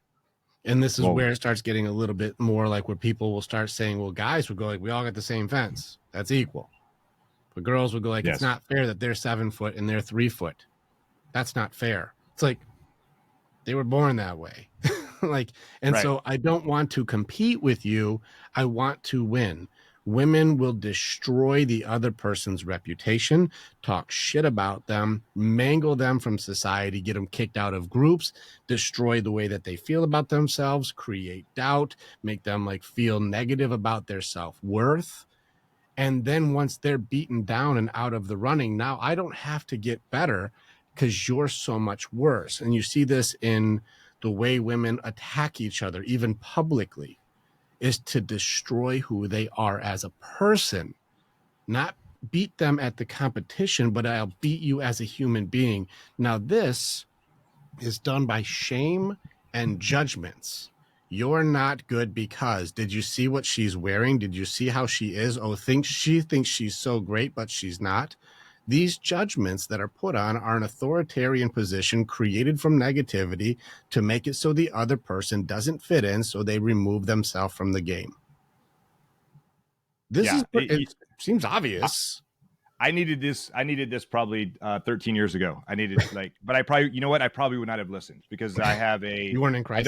And this is where it starts getting a little bit more like where people will start saying, well, guys would go like, we all got the same fence. That's equal. But girls would go like, it's not fair that they're 7 foot and they're 3 foot. That's not fair. It's like they were born that way. So I don't want to compete with you. I want to win. Women will destroy the other person's reputation, talk shit about them, mangle them from society, get them kicked out of groups, destroy the way that they feel about themselves, create doubt, make them like feel negative about their self-worth. And then once they're beaten down and out of the running, now I don't have to get better because you're so much worse. And you see this in the way women attack each other, even publicly, is to destroy who they are as a person, not beat them at the competition, but I'll beat you as a human being. Now, this is done by shame and judgments. You're not good because did you see what she's wearing? Did you see how she is? Oh, she thinks she's so great, but she's not. These judgments that are put on are an authoritarian position created from negativity to make it so the other person doesn't fit in, so they remove themselves from the game. It seems obvious. I needed this probably 13 years ago. I needed but I probably would not have listened because I have you weren't in crisis.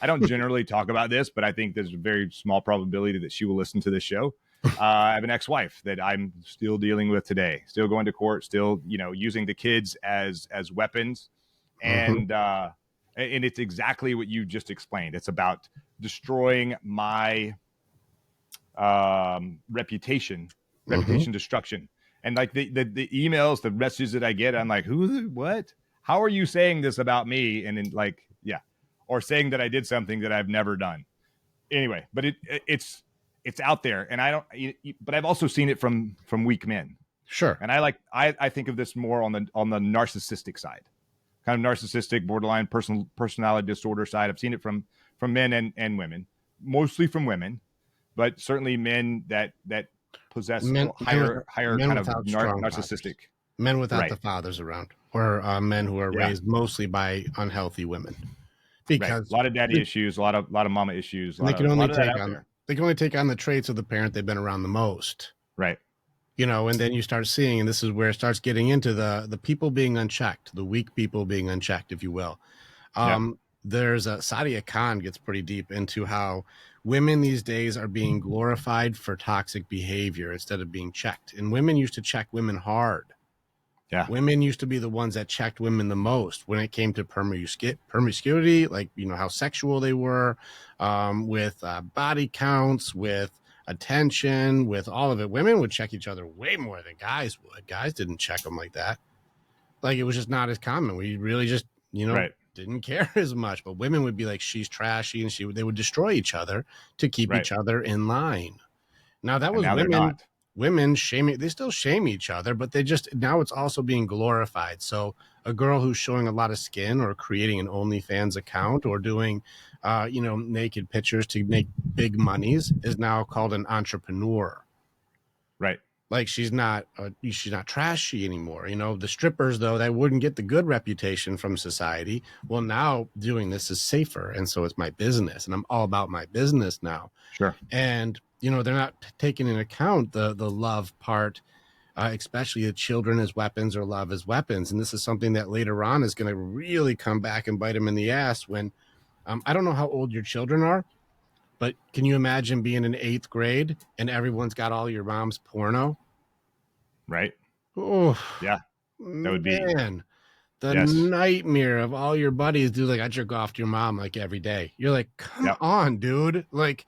I don't generally talk about this, but I think there's a very small probability that she will listen to this show. I have an ex-wife that I'm still dealing with today, still going to court, still, using the kids as weapons. And, and it's exactly what you just explained. It's about destroying my, reputation destruction. And like the emails, the messages that I get, I'm like, what? How are you saying this about me? And then or saying that I did something that I've never done. Anyway, but it's out there, and but I've also seen it from weak men. Sure. And I think of this more on the narcissistic side. kind of narcissistic, borderline personality disorder side. I've seen it from men and women, mostly from women, but certainly men that possess Men, a higher men kind of without strong fathers, narcissistic. men without the Right. fathers around, or men who are Yeah. raised mostly by unhealthy women, Right. A because lot of daddy issues, a lot of mama issues, they can a only lot of that take out on there. the traits of the parent they've been around the most. Right. And then you start seeing, and this is where it starts getting into the people being unchecked, the weak people being unchecked, if you will. Yeah. There's a Sadia Khan gets pretty deep into how women these days are being glorified for toxic behavior instead of being checked. And women used to check women hard. Yeah. Women used to be the ones that checked women the most when it came to promiscuity, like, how sexual they were, with body counts, with attention, with all of it. Women would check each other way more than guys would. Guys didn't check them like that. Like, it was just not as common. We really just, Right. didn't care as much. But women would be like, she's trashy, and they would destroy each other to keep Right. each other in line. Now that And was now they're not. women shaming. They still shame each other, but now it's also being glorified. So a girl who's showing a lot of skin, or creating an OnlyFans account, or doing, naked pictures to make big monies, is now called an entrepreneur. Right. Like, she's not trashy anymore. The strippers, though, that wouldn't get the good reputation from society. Well, now doing this is safer, and so it's my business, and I'm all about my business now. Sure. And they're not taking into account the love part, especially the children as weapons, or love as weapons. And this is something that later on is going to really come back and bite them in the ass. When I don't know how old your children are, but can you imagine being in 8th grade and everyone's got all your mom's porno? Right. Oh, Yeah. That would be, man, the yes. nightmare of all your buddies. Dude, like, I jerk off to your mom like every day. You're like, come Yep. on, dude. Like,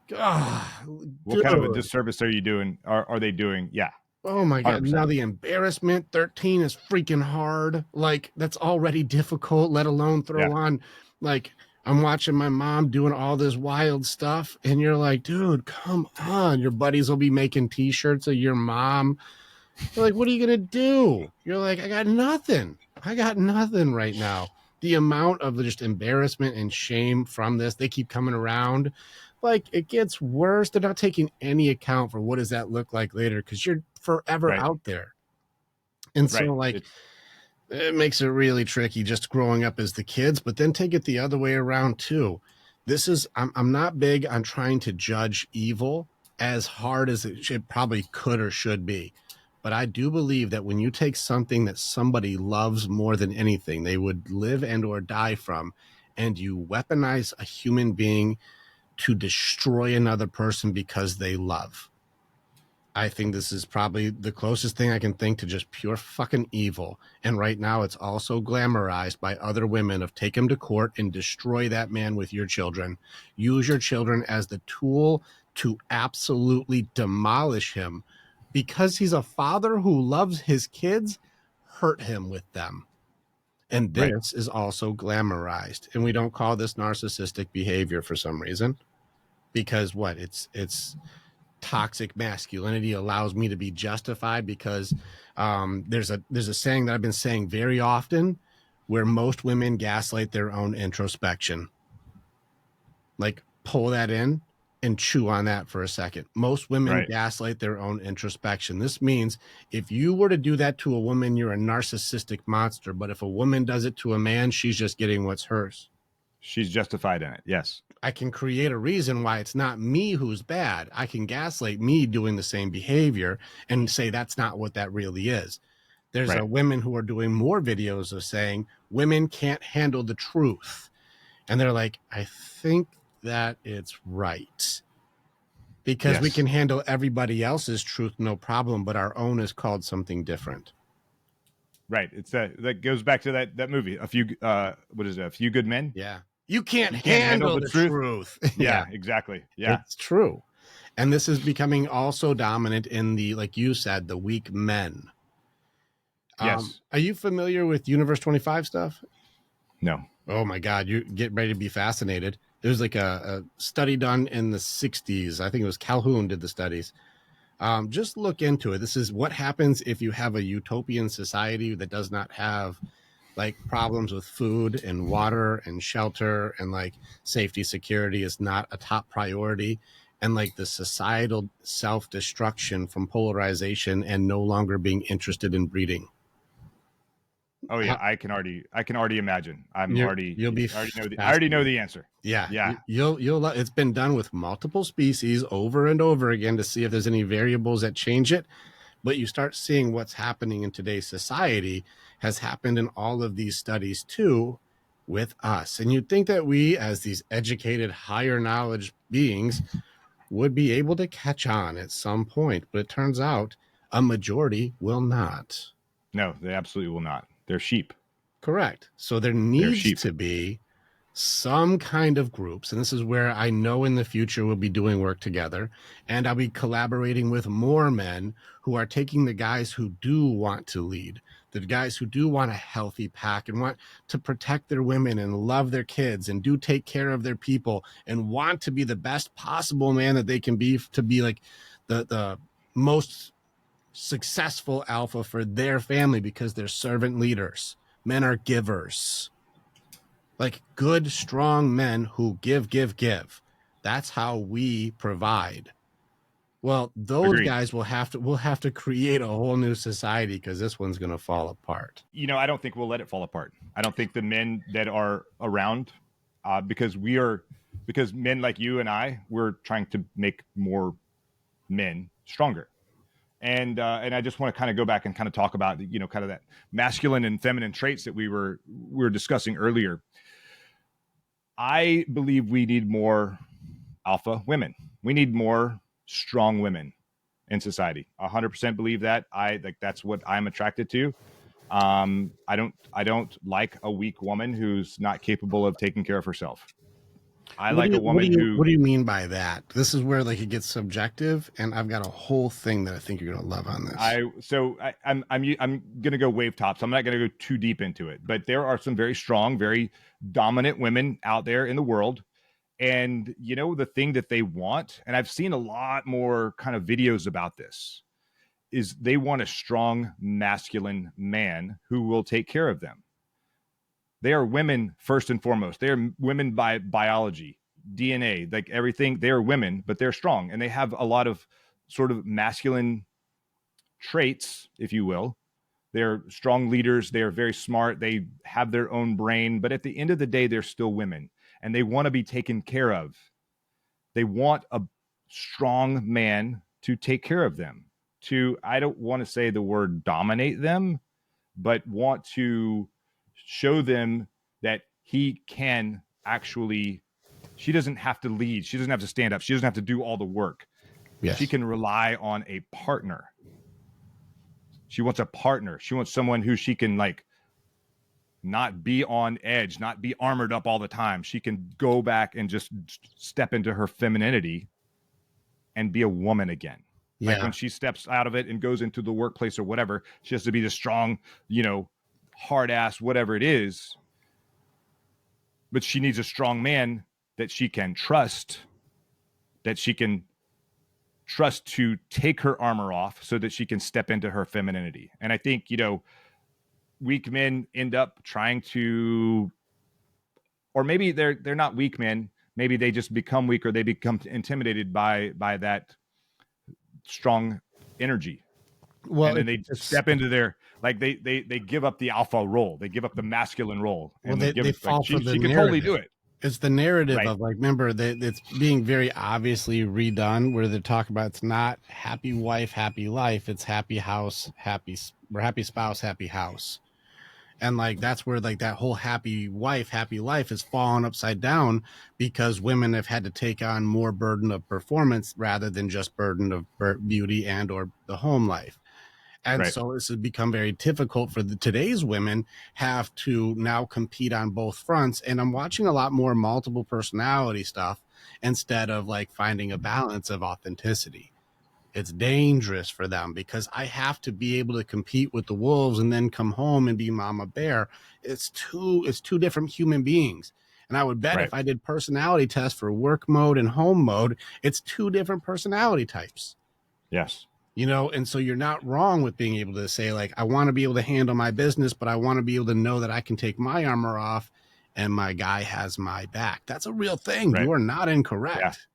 What kind of a dude. disservice are you doing? Are they doing? Yeah. Oh my God. 100%. Now the embarrassment, 13 is freaking hard. Like, that's already difficult, let alone Yeah. throw on, like, I'm watching my mom doing all this wild stuff. And you're like, dude, come on. Your buddies will be making t-shirts of your mom. You're like, what are you going to do? You're like, I got nothing right now. The amount of just embarrassment and shame from this, they keep coming around. Like, it gets worse. They're not taking any account for what does that look like later, because you're forever Right. out there. And so, Right. like, it makes it really tricky just growing up as the kids, but then take it the other way around too. I'm not big on trying to judge evil as hard as it probably could or should be. But I do believe that when you take something that somebody loves more than anything, they would live and or die from, and you weaponize a human being to destroy another person because they love, I think this is probably the closest thing I can think to just pure fucking evil. And right now it's also glamorized by other women of take him to court and destroy that man with your children. Use your children as the tool to absolutely demolish him because he's a father who loves his kids. Hurt him with them. And Right. this is also glamorized. And we don't call this narcissistic behavior for some reason. Because what? It's toxic masculinity allows me to be justified because there's a saying that I've been saying very often, where most women gaslight their own introspection. Like, pull that in and chew on that for a second. Most women Right. gaslight their own introspection. This means if you were to do that to a woman, you're a narcissistic monster. But if a woman does it to a man, she's just getting what's hers. She's justified in it. Yes. I can create a reason why it's not me who's bad. I can gaslight me doing the same behavior and say that's not what that really is. There's Right. women who are doing more videos of saying women can't handle the truth. And they're like, I think that it's right. Because we Yes. can handle everybody else's truth, no problem, but our own is called something different. Right. It's that goes back to that movie. A few what is it? A Few Good Men. Yeah. You can't You can't handle handle the the truth. truth. Yeah, exactly. Yeah. It's true. And this is becoming also dominant in the, like you said, the weak men. Yes. Are you familiar with Universe 25 stuff? No. Oh my God, you get ready to be fascinated. There's like a study done in the 60s. I think it was Calhoun did the studies. Just look into it. This is what happens if you have a utopian society that does not have like problems with food and water and shelter and like safety security is not a top priority, and like the societal self-destruction from polarization and no longer being interested in breeding. Oh yeah, I can already imagine. You'll be I already know fascinated. the answer. Yeah, Yeah. you'll it's been done with multiple species over and over again to see if there's any variables that change it, but you start seeing what's happening in today's society has happened in all of these studies too with us. And you'd think that we, as these educated, higher knowledge beings, would be able to catch on at some point, but it turns out a majority will not. No, they absolutely will not. They're sheep. Correct. So there They're needs sheep. to be some kind of groups, and this is where I know in the future we'll be doing work together, and I'll be collaborating with more men who are taking the guys who do want to lead, the guys who do want a healthy pack and want to protect their women and love their kids and do take care of their people and want to be the best possible man that they can be, to be like the most successful alpha for their family, because they're servant leaders. Men are givers, like good, strong men who give, give, give. That's how we provide. Well, those Agreed. guys we'll have to create a whole new society, because this one's going to fall apart. You know, I don't think we'll let it fall apart. I don't think the men that are around, because men like you and we're trying to make more men stronger. And I just want to kind of go back and kind of talk about, you know, kind of that masculine and feminine traits that we were discussing earlier. I believe we need more alpha women. We need more strong women in society. 100% believe that. That's what I'm attracted to. I don't like a weak woman who's not capable of taking care of herself. I like a woman who. What do you mean by that? This is where like it gets subjective, and I've got a whole thing that I think you're gonna love on this. I'm gonna go wave tops. I'm not gonna go too deep into it, but there are some very strong, very dominant women out there in the world. And you know, the thing that they want, and I've seen a lot more kind of videos about this, is they want a strong masculine man who will take care of them. They are women first and foremost. They are women by biology, DNA, like everything. They are women, but they're strong, and they have a lot of sort of masculine traits, if you will. They're strong leaders. They are very smart. They have their own brain, but at the end of the day, they're still women, and they want to be taken care of. They want a strong man to take care of them. I don't want to say the word dominate them, but want to show them that he can actually, she doesn't have to lead. She doesn't have to stand up. She doesn't have to do all the work. Yes. She can rely on a partner. She wants a partner. She wants someone who she can like not be on edge, not be armored up all the time. She can go back and just step into her femininity and be a woman again. Yeah. Like when she steps out of it and goes into the workplace or whatever, she has to be the strong, you know, hard ass, whatever it is. But she needs a strong man that she can trust, to take her armor off so that she can step into her femininity. And I think, you know, weak men end up trying to, or maybe they're not weak men. Maybe they just become weak, or they become intimidated by that strong energy. Well, and then they step into their, like they give up the alpha role. They give up the masculine role. Well, and they fall like, for the she can narrative. totally do it. It's the narrative Right. of like, remember that it's being very obviously redone, where they talk about it's not happy wife, happy life. It's happy house, happy spouse, happy house. And like, that's where like that whole happy wife, happy life has fallen upside down, because women have had to take on more burden of performance rather than just burden of beauty and or the home life. And Right. so this has become very difficult for today's women have to now compete on both fronts. And I'm watching a lot more multiple personality stuff instead of like finding a balance of authenticity. It's dangerous for them, because I have to be able to compete with the wolves and then come home and be mama bear. It's two different human beings. And I would bet if I did personality tests for work mode and home mode, it's two different personality types. Yes. You know, and so you're not wrong with being able to say, like, I want to be able to handle my business, but I want to be able to know that I can take my armor off and my guy has my back. That's a real thing. Right. You are not Yeah. incorrect.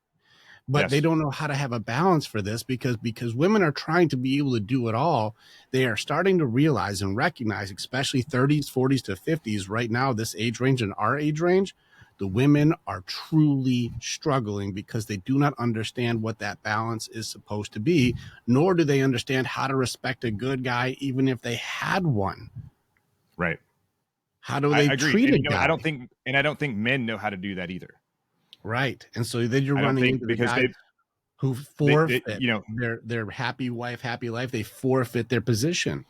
But they Yes. don't know how to have a balance for this because women are trying to be able to do it all. They are starting to realize and recognize, especially 30s, 40s to 50s right now, this age range and our age range, the women are truly struggling because they do not understand what that balance is supposed to be, nor do they understand how to respect a good guy, even if they had one. Right. How do I they agree. treat And a you know, guy? I don't think men know how to do that either. Right. And so then you're I don't running think into the because guy who they forfeit you know, their happy wife, happy life. They forfeit their position.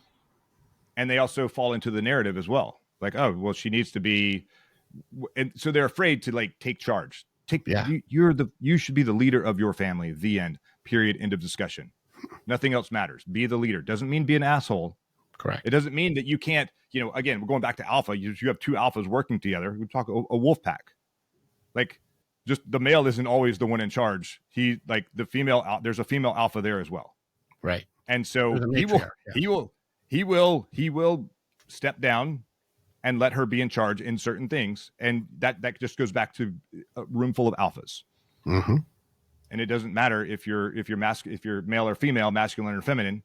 and they also fall into the narrative as well. Like, oh, well, she needs to be, and so they're afraid to like take charge. Yeah, You should be the leader of your family. The end. Period. End of discussion. Nothing else matters. Be the leader. Doesn't mean be an asshole. It correct. doesn't mean that you can't, you know, again, we're going back to alpha. You have two alphas working together. We talk a wolf pack. Like, just the male isn't always the one in charge. He, like, the female, there's a female alpha there as well. Right. And There's so a matriarch. Yeah. he will step down and let her be in charge in certain things. And that just goes back to a room full of alphas. Mm-hmm. And it doesn't matter if you're male or female, masculine or feminine,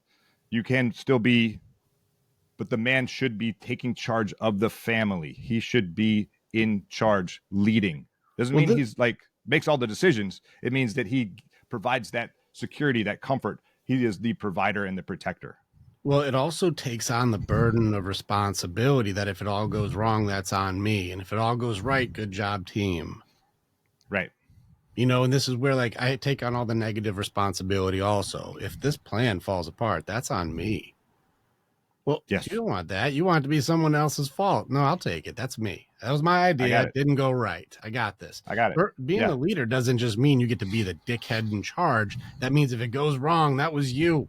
you can still be, but the man should be taking charge of the family. He should be in charge, leading. Doesn't Well, mean he's like makes all the decisions. It means that he provides that security, that comfort. He is the provider and the protector. well, it also takes on the burden of responsibility that if it all goes wrong, that's on me, and if it all goes right, good job, team. Right. You know, and this is where like I take on all the negative responsibility. Also, if this plan falls apart, that's on me. Well, you Yes. don't want that. You want it to be someone else's fault. No, I'll take it. That's me. That was my I idea. got It it. didn't go right. I got this. I got it. Being Yeah. the leader doesn't just mean you get to be the dickhead in charge. That means if it goes wrong, that was you.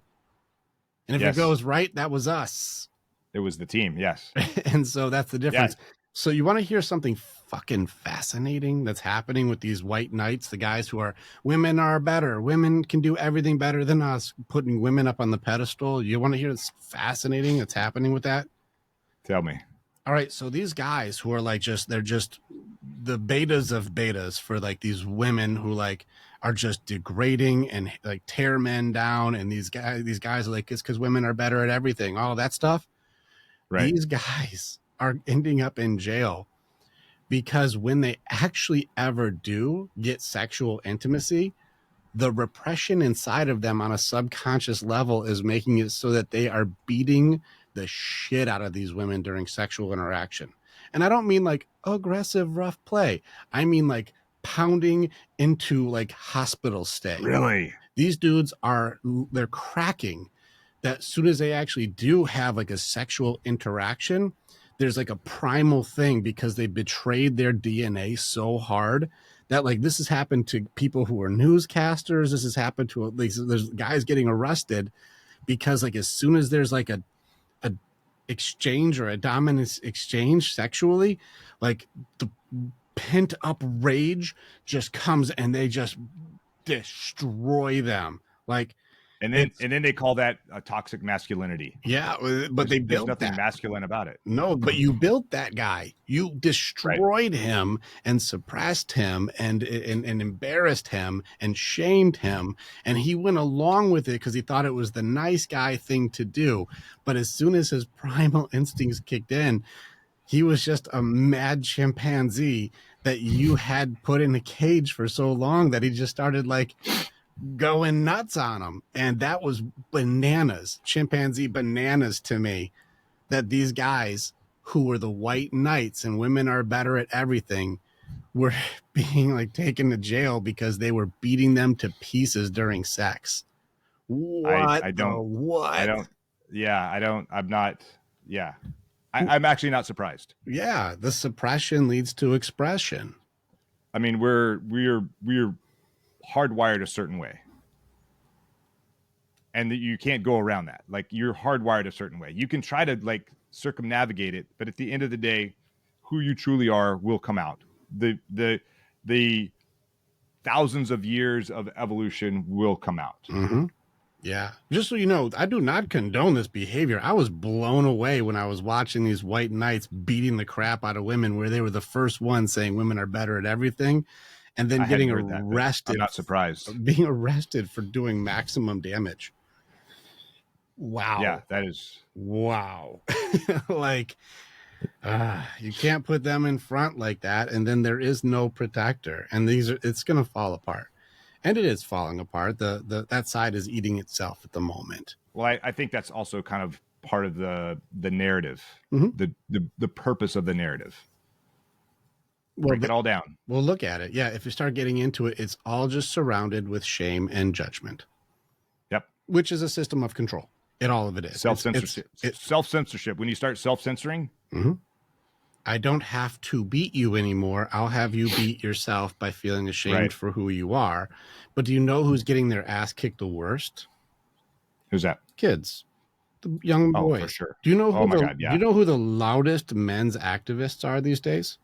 And if it Yes. goes right, that was us. It was the team. Yes. And so that's the difference. Yeah. So you want to hear something fucking fascinating that's happening with these white knights, the guys who are women are better. Women can do everything better than us, putting women up on the pedestal. You want to hear this fascinating that's happening with that? Tell me. All right, so these guys who are like they're just the betas of betas for like these women who like are just degrading and like tear men down, and these guys are like it's because women are better at everything, all that stuff. Right. These guys are ending up in jail because when they actually ever do get sexual intimacy, the repression inside of them on a subconscious level is making it so that they are beating the shit out of these women during sexual interaction. And I don't mean like aggressive, rough play. I mean like pounding into like hospital stay. Really? These dudes they're cracking that as soon as they actually do have like a sexual interaction, there's like a primal thing because they betrayed their DNA so hard that like this has happened to people who are newscasters. This has happened to at least there's guys getting arrested because like as soon as there's like a exchange or a dominance exchange sexually, like the pent up rage just comes and they just destroy them. Like it's And then they call that a toxic masculinity. yeah, but they There's built nothing that. masculine about it. No, but you built that guy. You Right. destroyed him and suppressed him and embarrassed him and shamed him. And he went along with it because he thought it was the nice guy thing to do. But as soon as his primal instincts kicked in, he was just a mad chimpanzee that you had put in a cage for so long that he just started like going nuts on him. And that was bananas, chimpanzee bananas to me, that these guys who were the white knights and women are better at everything were being like taken to jail because they were beating them to pieces during sex. What I the don't I what? don't yeah, I don't I'm not yeah. I'm actually not surprised. Yeah, the suppression leads to expression. I mean, we're hardwired a certain way. And that you can't go around that. Like you're hardwired a certain way. You can try to like circumnavigate it, but at the end of the day, who you truly are will come out. The thousands of years of evolution will come out. Mm-hmm. Yeah. Just so you know, I do not condone this behavior. I was blown away when I was watching these white knights beating the crap out of women, where they were the first ones saying women are better at everything, and then I hadn't getting heard that, but I'm arrested, not surprised. being arrested for doing maximum damage. Yeah, Wow. that is. Wow. Like, you can't put them in front like that, and then there is no protector, and it's going to fall apart. And it is falling apart. That side is eating itself at the moment. Well, I think that's also kind of part of the narrative, Mhm. the purpose of the narrative. Well, Break it all down. well, look at it. Yeah, if you start getting into it, it's all just surrounded with shame and judgment. Yep. Which is a system of control. All of it is. Self-censorship. Self-censorship. When you start self-censoring, I don't have to beat you anymore. I'll have you beat yourself by feeling ashamed for who you are. But do you know who's getting their ass kicked the worst? Who's that? Kids. The young boys. Oh, for sure. Do you know who God, yeah. Do you know who the loudest men's activists are these days?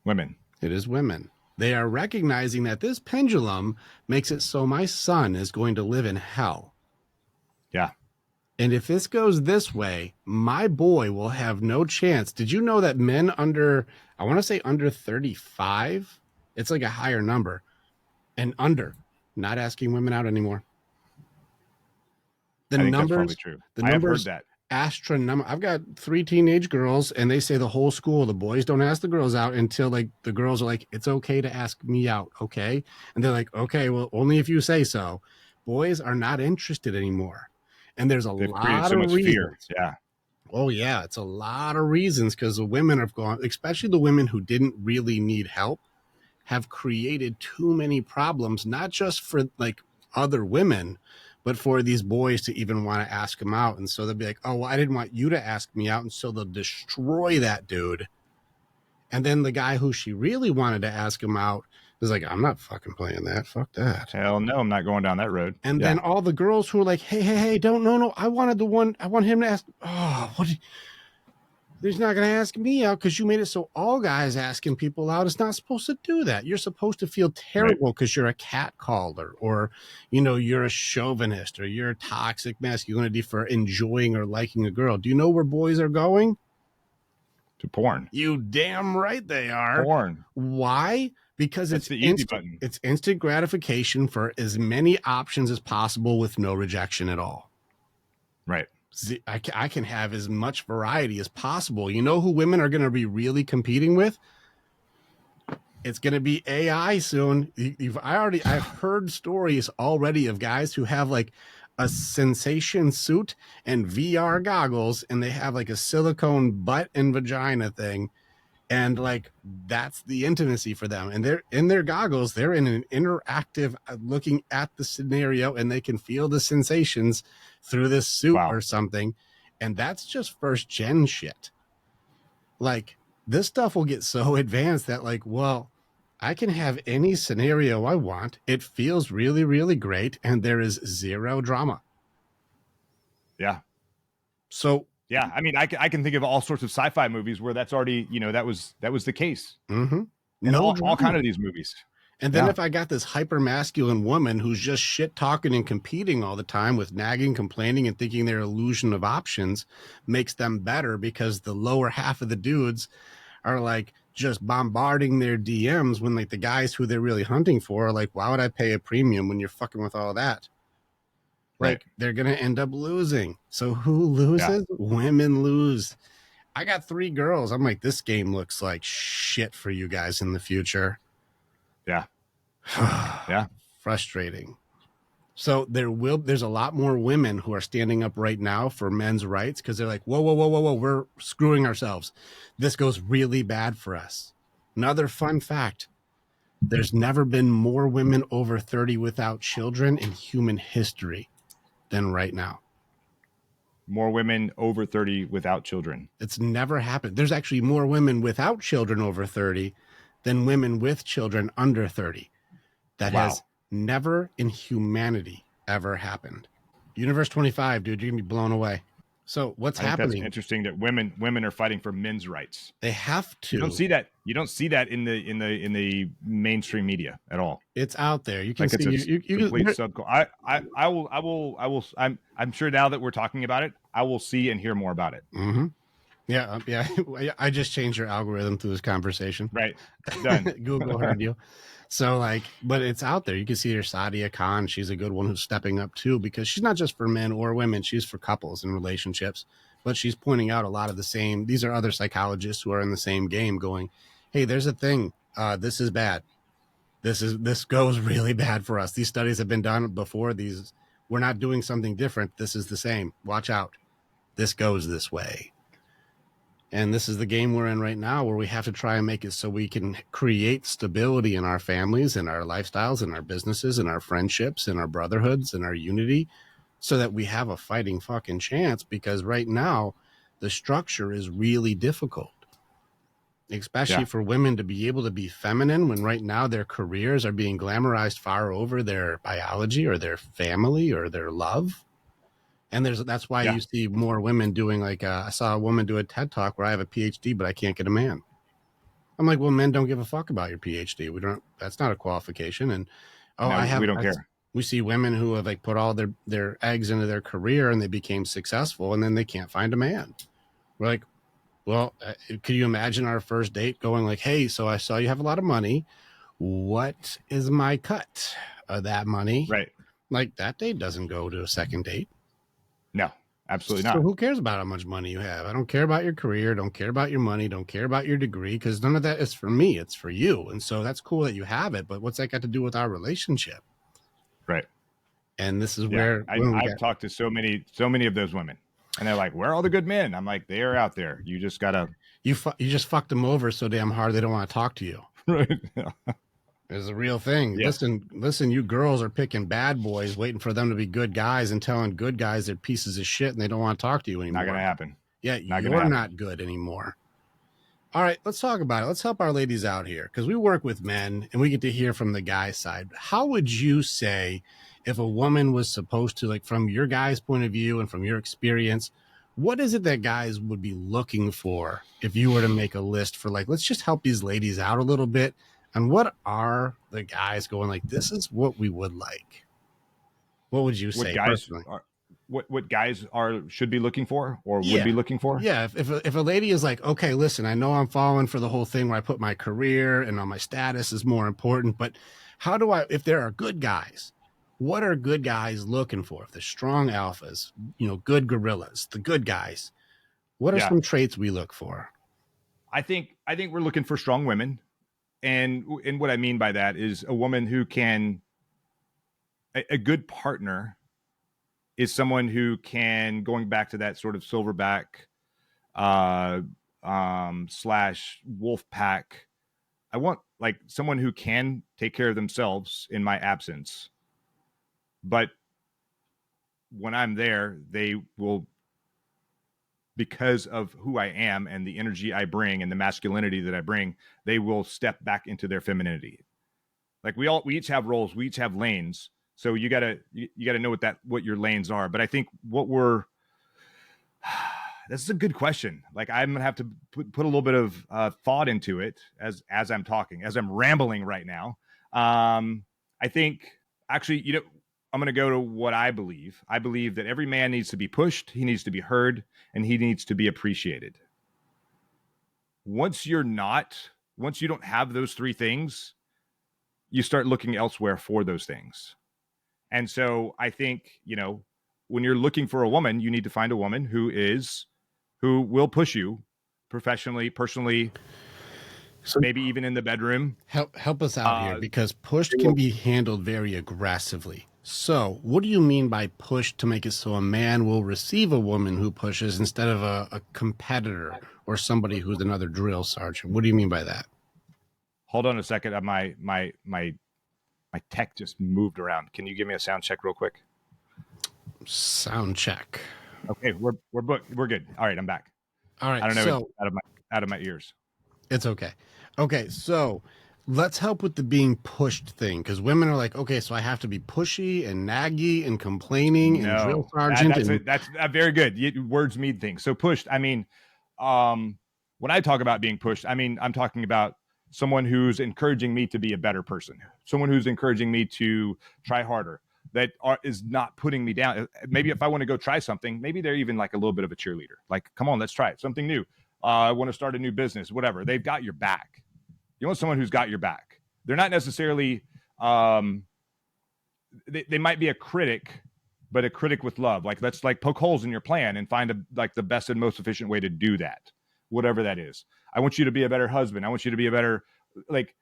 Women. It is women. They are recognizing that this pendulum makes it so my son is going to live in hell. Yeah. And if this goes this way, my boy will have no chance. Did you know that men under, I want to say under 35, it's like a higher number, and under, not asking women out anymore. I think that's probably true. I have heard that. Astronomical. I've got 3 teenage girls, and they say the whole school, the boys don't ask the girls out until like the girls are like, it's okay to ask me out, okay? And they're like, okay, well, only if you say so. Boys are not interested anymore. And there's a lot of reasons. Fear. Yeah. Oh, yeah. It's a lot of reasons, because the women have gone, especially the women who didn't really need help, have created too many problems, not just for like other women, but for these boys to even want to ask them out. And so they'll be like, oh, well, I didn't want you to ask me out. And so they'll destroy that dude. And then the guy who she really wanted to ask him out is like, I'm not fucking playing that. Fuck that. Hell no, I'm not going down that road. And then all the girls who are like, hey, don't, no, I want him to ask. Oh, what? He's not going to ask me out because you made it so all guys asking people out. It's not supposed to do that. You're supposed to feel terrible because you're a catcaller, or, you know, you're a chauvinist, or you're a toxic masculinity for enjoying or liking a girl. Do you know where boys are going? To porn. You damn right they are. Porn. Why? Because it's the easy button. It's instant gratification for as many options as possible with no rejection at all. Right. I can have as much variety as possible. You know who women are going to be really competing with? It's going to be AI soon. I've heard stories already of guys who have like a sensation suit and VR goggles, and they have like a silicone butt and vagina thing. And like, that's the intimacy for them. And they're in their goggles. They're in an interactive looking at the scenario, and they can feel the sensations through this suit or something. And that's just first gen shit. Like, this stuff will get so advanced that like, well, I can have any scenario I want. It feels really, really great. And there is zero drama. Yeah. So, yeah, I mean, I can think of all sorts of sci-fi movies where that's already, you know, that was the case. Mm-hmm. And all kind of these movies. And then if I got this hyper masculine woman who's just shit talking and competing all the time with nagging, complaining, and thinking their illusion of options makes them better because the lower half of the dudes are like just bombarding their DMs, when like the guys who they're really hunting for are like, why would I pay a premium when you're fucking with all that? Like, they're going to end up losing. So who loses? Yeah. Women lose. I got 3 girls. I'm like, this game looks like shit for you guys in the future. Yeah. Yeah. Frustrating. So there's a lot more women who are standing up right now for men's rights, because they're like, whoa, we're screwing ourselves. This goes really bad for us. Another fun fact. There's never been more women over 30 without children in human history than right now. More women over 30 without children. It's never happened. There's actually more women without children over 30 than women with children under 30. That has never in humanity ever happened. Universe 25, dude, you're going to be blown away. So what's I think that's happening? interesting that women are fighting for men's rights. They have You don't to. see that. You don't see that in the mainstream media at all. It's out there. You can Like see it's a complete you sub. I'm sure now that we're talking about it, I will see and hear more about it. mm-hmm. Yeah, yeah. I just changed your algorithm through this conversation. Right. Done. Google heard you. So like, but it's out there. You can see her Sadia Khan. She's a good one who's stepping up too, because she's not just for men or women. She's for couples and relationships. But she's pointing out a lot of the same. These are other psychologists who are in the same game going, hey, there's a thing. This is bad. This goes really bad for us. These studies have been done before. We're not doing something different. This is the same. Watch out. This goes this way. And this is the game we're in right now, where we have to try and make it so we can create stability in our families and our lifestyles and our businesses and our friendships and our brotherhoods and our unity, so that we have a fighting fucking chance. Because right now the structure is really difficult, especially for women to be able to be feminine when right now their careers are being glamorized far over their biology or their family or their love. And that's why you see more women doing like I saw a woman do a TED talk where I have a PhD, but I can't get a man. I'm like, well, men don't give a fuck about your PhD. We don't. That's not a qualification. And we don't care. We see women who have like put all their eggs into their career and they became successful, and then they can't find a man. We're like, well, could you imagine our first date going like, hey, so I saw you have a lot of money. What is my cut of that money? Right. Like that date doesn't go to a second date. No, absolutely So not. who cares about how much money you have? I don't care about your career. Don't care about your money. Don't care about your degree, because none of that is for me. It's for you. And so that's cool that you have it. But what's that got to do with our relationship? Right. And this is where I've talked to so many of those women, and they're like, where are all the good men? I'm like, they are out there. You just gotta you just fucked them over so damn hard they don't want to talk to you. Right. It's a real thing. Yes. Listen, you girls are picking bad boys, waiting for them to be good guys and telling good guys they're pieces of shit and they don't want to talk to you anymore. Not gonna happen. Yeah, you're not good anymore. All right, let's talk about it. Let's help our ladies out here, because we work with men and we get to hear from the guy side. How would you say, if a woman was supposed to, like from your guy's point of view and from your experience, what is it that guys would be looking for if you were to make a list for like, let's just help these ladies out a little bit? And what are the guys going like, this is what we would like? What would you say? What guys should be looking for or would be looking for? Yeah. If a lady is like, okay, listen, I know I'm falling for the whole thing where I put my career and on my status is more important, but how do if there are good guys, what are good guys looking for? If they're strong alphas, good gorillas, the good guys, what are some traits we look for? I think we're looking for strong women. And what I mean by that is a woman who can, a good partner is someone who can, going back to that sort of silverback / wolf pack. I want like someone who can take care of themselves in my absence. But when I'm there, they will, because of who I am and the energy I bring and the masculinity that I bring, they will step back into their femininity. Like we each have roles, we each have lanes. So you gotta know what your lanes are. But I think this is a good question. Like I'm gonna have to put a little bit of thought into it as I'm talking, as I'm rambling right now. I think actually, I'm going to go to what I believe. I believe that every man needs to be pushed, he needs to be heard, and he needs to be appreciated. Once you don't have those three things, you start looking elsewhere for those things. And so I think, when you're looking for a woman, you need to find a woman who will push you professionally, personally, so maybe even in the bedroom. Help us out here, because pushed can be handled very aggressively. So what do you mean by push to make it so a man will receive a woman who pushes instead of a competitor or somebody who's another drill sergeant? What do you mean by that? Hold on a second. My tech just moved around. Can you give me a sound check real quick? Sound check. Okay, we're booked. We're good. All right, I'm back. All right. I don't know, so, out of my ears. It's okay. Okay, so let's help with the being pushed thing, because women are like, okay, so I have to be pushy and naggy and complaining and drill No, sergeant and that's very good. Words mean things. So pushed. I mean, when I talk about being pushed, I mean I'm talking about someone who's encouraging me to be a better person, someone who's encouraging me to try harder, is not putting me down. Maybe if I want to go try something, maybe they're even like a little bit of a cheerleader. Like, come on, let's try it, something new. I want to start a new business, whatever. They've got your back. You want someone who's got your back. They're not necessarily. They might be a critic, but a critic with love. Like, let's like poke holes in your plan and find like the best and most efficient way to do that, whatever that is. I want you to be a better husband. I want you to be a better, like,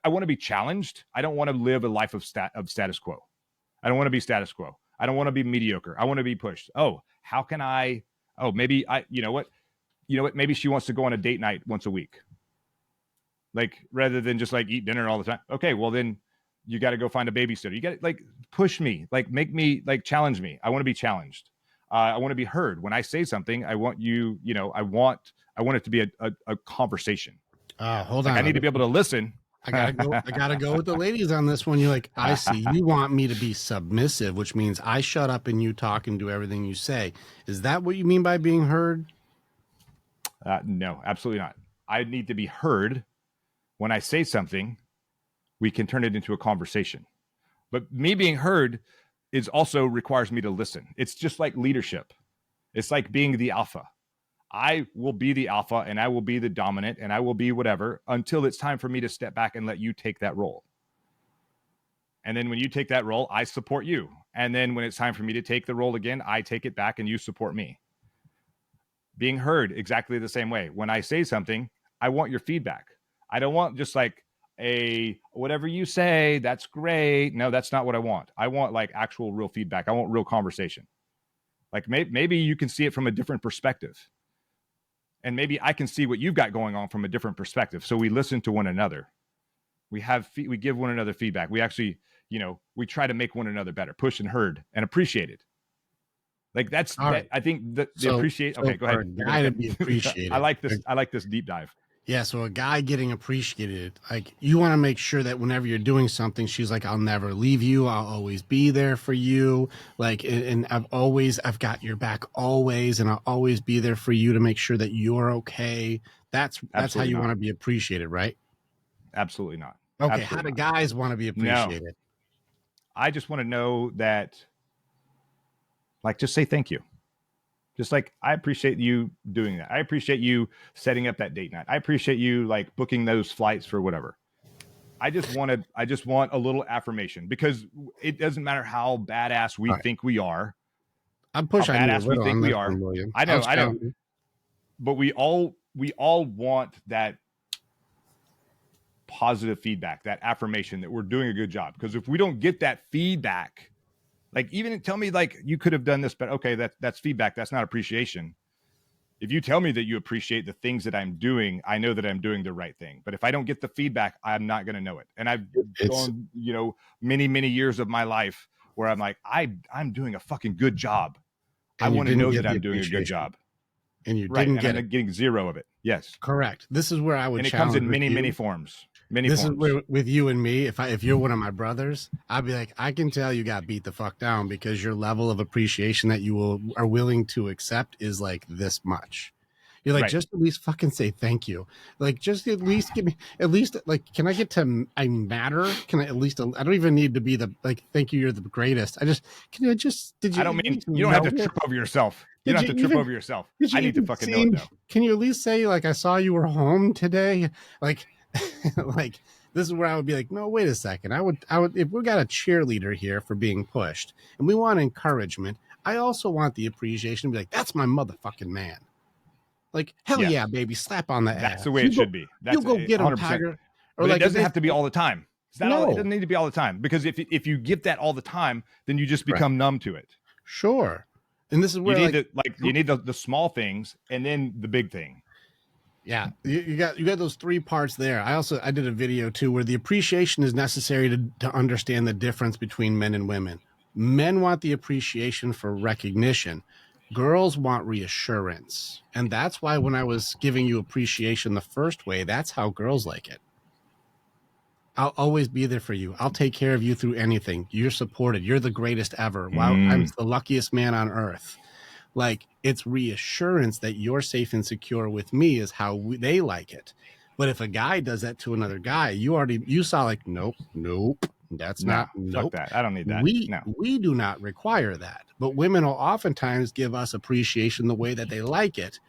I want to be challenged. I don't want to live a life of status quo. I don't want to be status quo. I don't want to be mediocre. I want to be pushed. Oh, how can I? Oh, maybe you know what? Maybe she wants to go on a date night once a week. Like, rather than just like eat dinner all the time. Okay, well then you got to go find a babysitter. You got to like push me, like make me, like challenge me. I want to be challenged. I want to be heard. When I say something, I want I want it to be a conversation. Hold like, on. I need to be able to listen. I gotta go with the ladies on this one. You're like, I see. You want me to be submissive, which means I shut up and you talk and do everything you say. Is that what you mean by being heard? No, absolutely not. I need to be heard. When I say something, we can turn it into a conversation. But me being heard is also requires me to listen. It's just like leadership. It's like being the alpha. I will be the alpha and I will be the dominant and I will be whatever until it's time for me to step back and let you take that role. And then when you take that role, I support you. And then when it's time for me to take the role again, I take it back and you support me. Being heard exactly the same way. When I say something, I want your feedback. I don't want just like whatever you say, that's great. No, that's not what I want. I want like actual real feedback. I want real conversation. Like maybe you can see it from a different perspective. And maybe I can see what you've got going on from a different perspective. So we listen to one another. We give one another feedback. We actually, we try to make one another better, push and heard and appreciate it. Like that's, right. I think that the appreciate. Okay, go ahead. A guy to be appreciated. I like this deep dive. Yeah, so a guy getting appreciated, like you want to make sure that whenever you're doing something, she's like, I'll never leave you. I'll always be there for you. Like, and I've got your back always, and I'll always be there for you to make sure that you're okay. That's how you want to be appreciated, right? Absolutely not. Okay, Absolutely how do not. guys want to be appreciated? No. I just want to know that, like, just say thank you. Just like, I appreciate you doing that. I appreciate you setting up that date night. I appreciate you like booking those flights for whatever. I just want a little affirmation, because it doesn't matter how badass we think we are. I'm pushing how badass we think we are. William. I know. But we all want that positive feedback, that affirmation that we're doing a good job. Because if we don't get that feedback, like, even tell me like you could have done this, but okay, that's feedback. That's not appreciation. If you tell me that you appreciate the things that I'm doing, I know that I'm doing the right thing. But if I don't get the feedback, I'm not going to know it. And I've gone, many, many years of my life where I'm like, I'm doing a fucking good job. I want to know that I'm doing a good job. And you didn't get it. Getting zero of it. Yes. Correct. This is where I would. And it comes in many forms. This is where, with you and me, if you're one of my brothers, I'd be like, I can tell you got beat the fuck down because your level of appreciation that you are willing to accept is like this much. You're like, just at least fucking say thank you. Like, just at least give me, like, can I get to, I matter? Can I at least, I don't even need to be thank you, you're the greatest. I don't mean, you don't have to trip over yourself. You don't have to trip over yourself. I need to fucking know it though. Can you at least say, like, I saw you were home today? Like, like, this is where I would be like, no, wait a second. I would, if we got a cheerleader here for being pushed and we want encouragement, I also want the appreciation to be like, that's my motherfucking man. Like, hell yeah, baby, slap on the ass. That's the way it should be. You go get him, Tiger. Or like, it doesn't have to be all the time. It doesn't need to be all the time, because if you get that all the time, then you just become numb to it. Sure. And this is where you need the small things and then the big thing. Yeah, you got those three parts there. I did a video too where the appreciation is necessary to understand the difference between men and women. Men want the appreciation for recognition. Girls want reassurance. And that's why when I was giving you appreciation the first way, that's how girls like it. I'll always be there for you. I'll take care of you through anything. You're supported. You're the greatest ever. Wow, I'm Mm, the luckiest man on earth. Like, it's reassurance that you're safe and secure with me is how they like it. But if a guy does that to another guy, you saw like, nope, nope, that's no, not, fuck nope. that. I don't need that. We No. we do not require that. But women will oftentimes give us appreciation the way that they like it,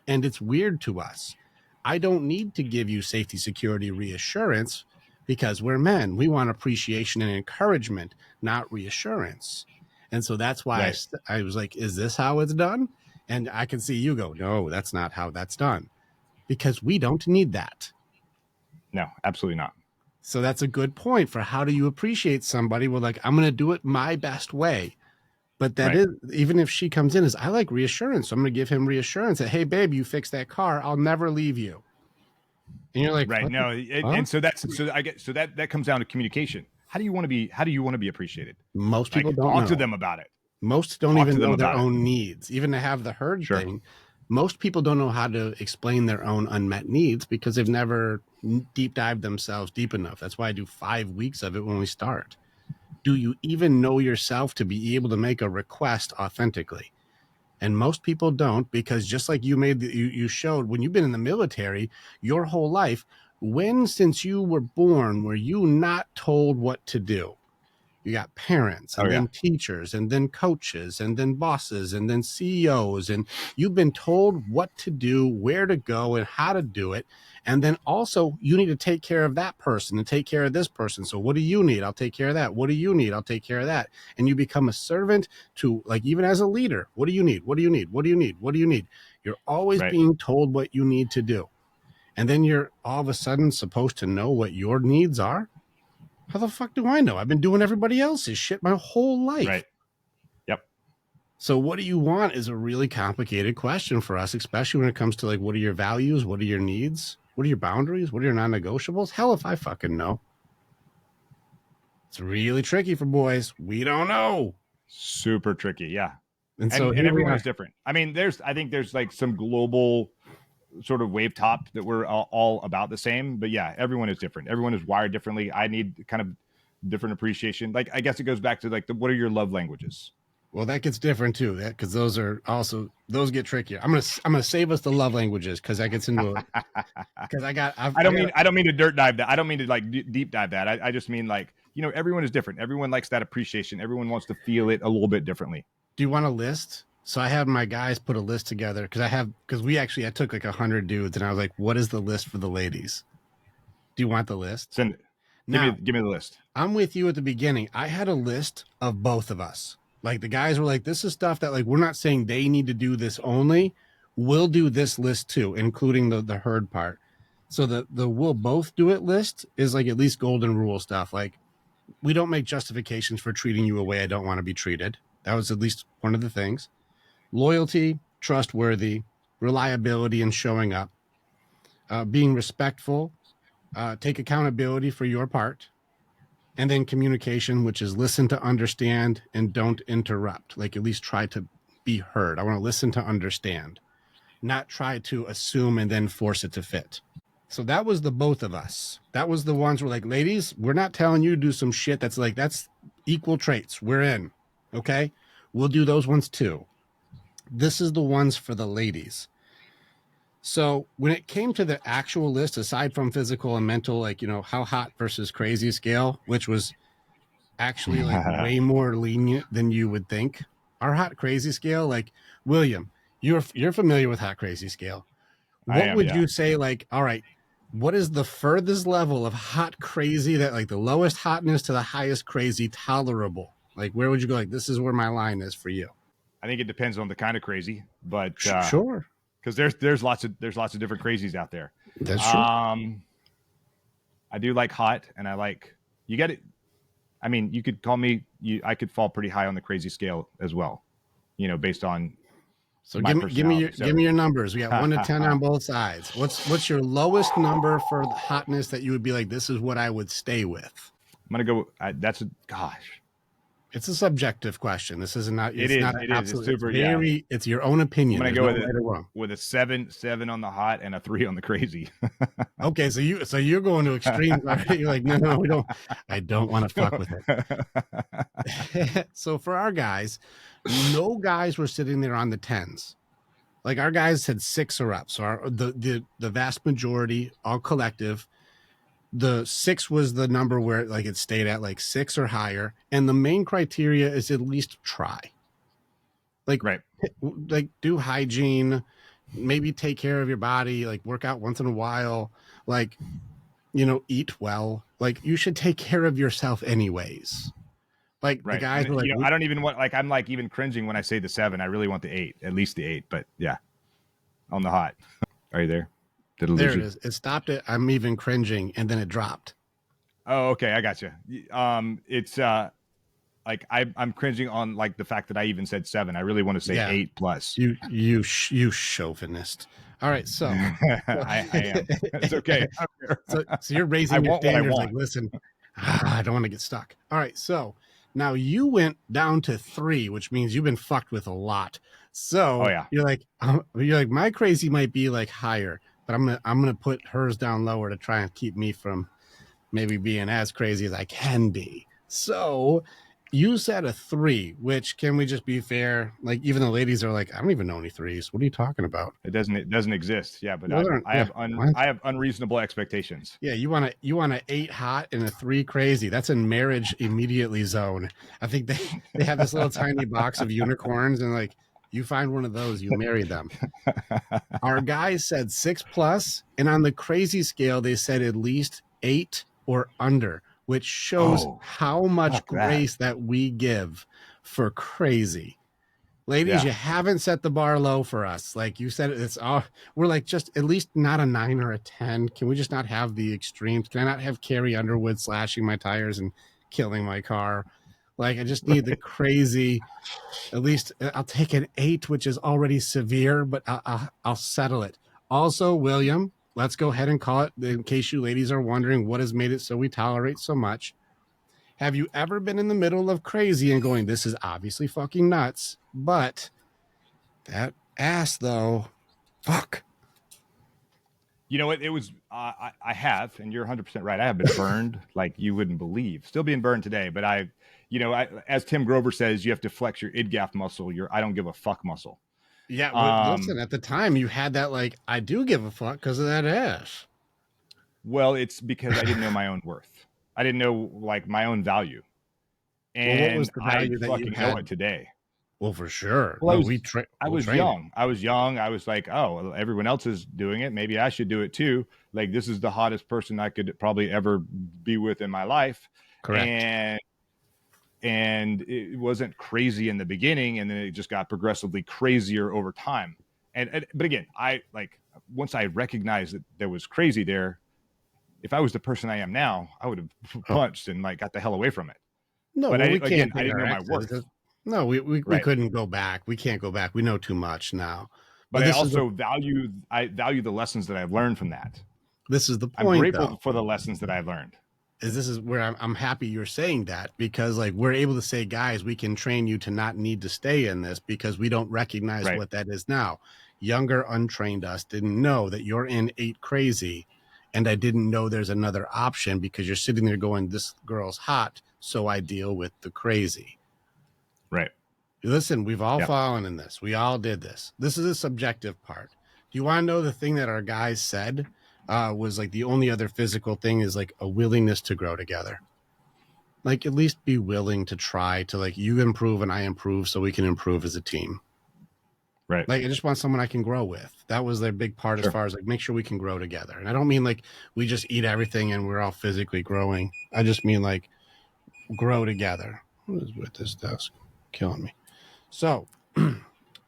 and it's weird to us. I don't need to give you safety, security, reassurance because we're men. We want appreciation and encouragement, not reassurance. And so that's why Right. I was like, is this how it's done? And I can see you go, no, that's not how that's done because we don't need that. No, absolutely not. So that's a good point for how do you appreciate somebody? Well, like, I'm going to do it my best way. But that Right. is, even if she comes in as, I like reassurance. So I'm going to give him reassurance that, hey, babe, you fix that car. I'll never leave you. And you're like, Right. what the, No, huh? and so that comes down to communication. How do you want to be appreciated? Most people Like, don't talk to know. them about it. Most don't Talk to even them know their about it. own needs. Even to have the herd Sure. thing, most people don't know how to explain their own unmet needs because they've never deep dived themselves deep enough. That's why I do 5 weeks of it when we start. Do you even know yourself to be able to make a request authentically? And most people don't, because just like you showed when you've been in the military your whole life, when since you were born were you not told what to do? You got parents Oh and yeah. then teachers and then coaches and then bosses and then CEOs. And you've been told what to do, where to go, and how to do it. And then also, you need to take care of that person and take care of this person. So, what do you need? I'll take care of that. What do you need? I'll take care of that. And you become a servant to, like, even as a leader, what do you need? What do you need? What do you need? What do you need? You're always Right. being told what you need to do. And then you're all of a sudden supposed to know what your needs are. How the fuck do I know? I've been doing everybody else's shit my whole life. Right. Yep. So what do you want is a really complicated question for us, especially when it comes to like, what are your values? What are your needs? What are your boundaries? What are your non-negotiables? Hell if I fucking know. It's really tricky for boys. We don't know. Super tricky. Yeah. And so And here we everyone are. is different. I mean, I think there's like some global sort of wave top that we're all about the same, but yeah, everyone is different. Everyone is wired differently. I need kind of different appreciation. Like, I guess it goes back to like what are your love languages? Well, that gets different too, because those get trickier. I'm gonna save us the love languages because that gets into it. Because I don't mean to dirt dive that. I don't mean to like deep dive that. I just mean like, everyone is different. Everyone likes that appreciation. Everyone wants to feel it a little bit differently. Do you want a list? So I have my guys put a list together because I took like 100 dudes and I was like, what is the list for the ladies? Do you want the list? Send it. Now, Give me the list. I'm with you at the beginning. I had a list of both of us. Like the guys were like, this is stuff that like, we're not saying they need to do this only. We'll do this list too, including the herd part. So the we'll both do it list is like at least golden rule stuff. Like we don't make justifications for treating you a way I don't want to be treated. That was at least one of the things. Loyalty, trustworthy, reliability, and showing up, being respectful, take accountability for your part, and then communication, which is listen to understand and don't interrupt. Like at least try to be heard. I want to listen to understand, not try to assume and then force it to fit. So that was the both of us. That was the ones where like, ladies, we're not telling you to do some shit that's equal traits. We're in. Okay. We'll do those ones too. This is the ones for the ladies. So when it came to the actual list, aside from physical and mental, like, how hot versus crazy scale, which was actually like way more lenient than you would think. Our hot crazy scale, like William, you're familiar with hot crazy scale. I What am, would yeah. you say, like, all right, what is the furthest level of hot crazy that like the lowest hotness to the highest crazy tolerable? Like, where would you go? Like, this is where my line is for you. I think it depends on the kind of crazy, but Sure. because there's lots of different crazies out there. That's true. I do like hot, and I like you get it. I mean, you could call me. I could fall pretty high on the crazy scale as well. Based on So my personality. give me your numbers. We got 1 to 10 on both sides. What's your lowest number for the hotness that you would be like, this is what I would stay with? I'm gonna go. That's a gosh. It's a subjective question. This is not. It It's is. not an It is. It's absolute. It's super. Yeah. very. It's your own I'm opinion. gonna There's go no right or wrong. with a seven on the hot and a 3 on the crazy. Okay, so you're going to extremes. You're like, no, we don't. I don't want to fuck with it. So for our guys, no guys were sitting there on the tens. Like our guys had 6 or up. So the vast majority, all collective, the 6 was the number where like it stayed at like 6 or higher, and the main criteria is at least try. Like Right. like do hygiene, maybe take care of your body, like work out once in a while, like eat well. Like you should take care of yourself anyways. Like the Right. guys And were like, I don't even want, like, I'm like even cringing when I say the 7. I really want the 8, at least the 8. But yeah, on the hot. Are you there? Did it lose there it you? is. It stopped it. I'm even cringing, and then it dropped. Oh, okay. I got you. It's like I'm cringing on like the fact that I even said 7. I really want to say 8 plus. You chauvinist. All right, so I am. It's okay. So you're raising your want what I standards. Like, want. listen, I don't want to get stuck. All right, so now you went down to 3, which means you've been fucked with a lot. So Oh, yeah. you're like my crazy might be like higher, but I'm gonna put hers down lower to try and keep me from maybe being as crazy as I can be. So you said a 3, which, can we just be fair? Like even the ladies are like, I don't even know any 3s. What are you talking about? It doesn't exist. Yeah, but Well, I have unreasonable expectations. Yeah, you want an 8 hot and a 3 crazy. That's in marriage immediately zone. I think they have this little tiny box of unicorns, and like you find one of those, you marry them. Our guys said 6 plus, and on the crazy scale, they said at least 8 or under, which shows how much grace that we give for crazy. Ladies, you haven't set the bar low for us. Like you said, it's all, we're like, just at least not a 9 or a 10. Can we just not have the extremes? Can I not have Carrie Underwood slashing my tires and killing my car? Like, I just need the crazy. At least I'll take an 8, which is already severe, but I'll settle it. Also, William, let's go ahead and call it, in case you ladies are wondering what has made it so we tolerate so much. Have you ever been in the middle of crazy and going, this is obviously fucking nuts, but that ass though, fuck. You know what? It was, I have, and you're 100% right. I have been burned like you wouldn't believe. Still being burned today, but as Tim Grover says, you have to flex your id-gaff muscle, your I don't give a fuck muscle. Yeah, well, listen, at the time you had that, like, I do give a fuck because of that ass. Well, it's because I didn't know my own worth. I didn't know like my own value. And what was the value that you had? Know it today. Well, for sure. Well, no, I was young. I was young. I was like, oh, everyone else is doing it. Maybe I should do it too. Like, this is the hottest person I could probably ever be with in my life. Correct. And it wasn't crazy in the beginning, and then it just got progressively crazier over time. But again, I like, once I recognized that there was crazy there, if I was the person I am now, I would have punched and like got the hell away from it. No, but well, I didn't know my worth. No, we couldn't go back. We can't go back. We know too much now. But I also value the lessons that I've learned from that. This is the point. I'm grateful for the lessons that I've learned. This is where I'm happy you're saying that, because like we're able to say, guys, we can train you to not need to stay in this because we don't recognize what that is now. Younger, untrained us didn't know that you're in 8 crazy, and I didn't know there's another option because you're sitting there going, this girl's hot, so I deal with the crazy. Right. Listen, we've all fallen in this. We all did this. This is a subjective part. Do you want to know the thing that our guys said was like the only other physical thing is like a willingness to grow together? Like, at least be willing to try to, like, you improve and I improve so we can improve as a team. Right. Like, I just want someone I can grow with. That was their big part as far as like, make sure we can grow together. And I don't mean like we just eat everything and we're all physically growing. I just mean like grow together. What is with this desk? Killing me. So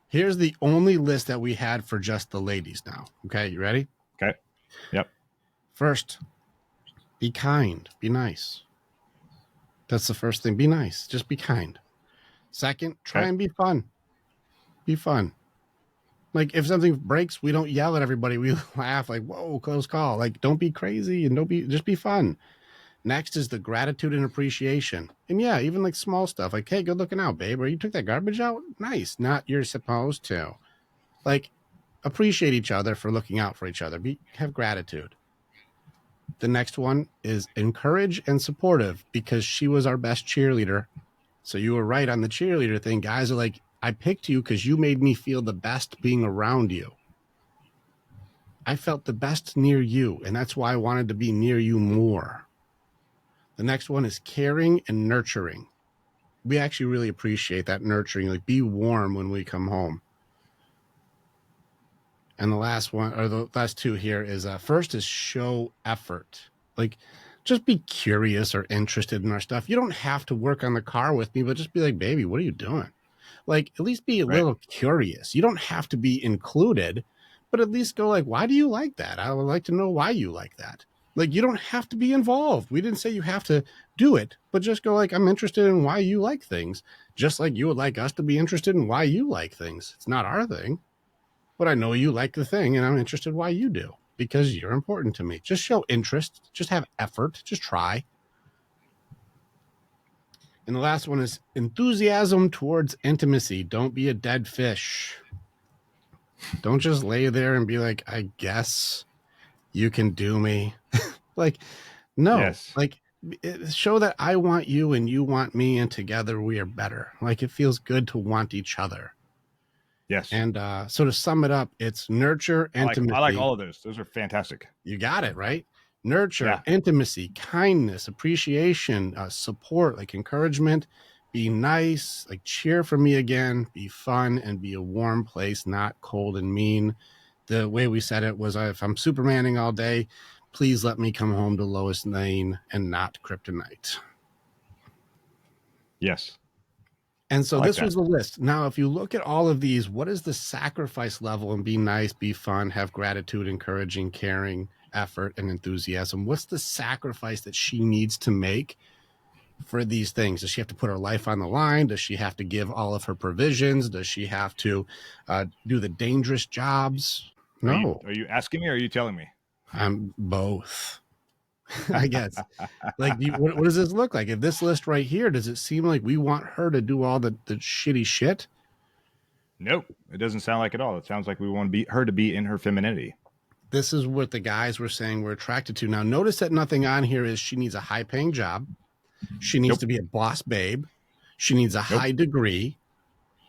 here's the only list that we had for just the ladies now. Okay, you ready? Okay. Yep. First, be kind. Be nice. That's the first thing. Be nice. Just be kind. Second, try and be fun. Be fun. Like, if something breaks, we don't yell at everybody. We laugh like, whoa, close call. Like, don't be crazy and just be fun. Next is the gratitude and appreciation. And yeah, even like small stuff like, hey, good looking out, babe. Or you took that garbage out? Nice. Not you're supposed to. Like, appreciate each other for looking out for each other. Have gratitude. The next one is encourage and supportive, because she was our best cheerleader. So you were right on the cheerleader thing. Guys are like, I picked you because you made me feel the best being around you. I felt the best near you, and that's why I wanted to be near you more. The next one is caring and nurturing. We actually really appreciate that nurturing. Like, be warm when we come home. And the last one, or the last two here, is first is show effort. Like, just be curious or interested in our stuff. You don't have to work on the car with me, but just be like, baby, what are you doing? Like, at least be a little curious. You don't have to be included, but at least go like, why do you like that? I would like to know why you like that. Like, you don't have to be involved. We didn't say you have to do it, but just go like, I'm interested in why you like things, just like you would like us to be interested in why you like things. It's not our thing, but I know you like the thing, and I'm interested why you do, because you're important to me. Just show interest. Just have effort. Just try. And the last one is enthusiasm towards intimacy. Don't be a dead fish. Don't just lay there and be like, I guess you can do me. Like, no. Yes. Like, show that I want you and you want me, and together we are better. Like, it feels good to want each other. Yes. And so to sum it up, it's nurture, intimacy. I like all of those. Those are fantastic. You got it, right? Nurture, intimacy, kindness, appreciation, support, like encouragement, be nice, like cheer for me again, be fun, and be a warm place, not cold and mean. The way we said it was, if I'm Supermaning all day, please let me come home to Lois Lane and not Kryptonite. Yes. And so this was the list. Now, if you look at all of these, what is the sacrifice level? And be nice, be fun, have gratitude, encouraging, caring, effort, and enthusiasm. What's the sacrifice that she needs to make for these things? Does she have to put her life on the line? Does she have to give all of her provisions? Does she have to do the dangerous jobs? No. Are you asking me or are you telling me? I'm both. I guess. Like, what does this look like? If this list right here, does it seem like we want her to do all the shitty shit? Nope. It doesn't sound like it all. It sounds like we want her to be in her femininity. This is what the guys were saying we're attracted to. Now, notice that nothing on here is she needs a high-paying job. She needs to be a boss babe. She needs a high degree.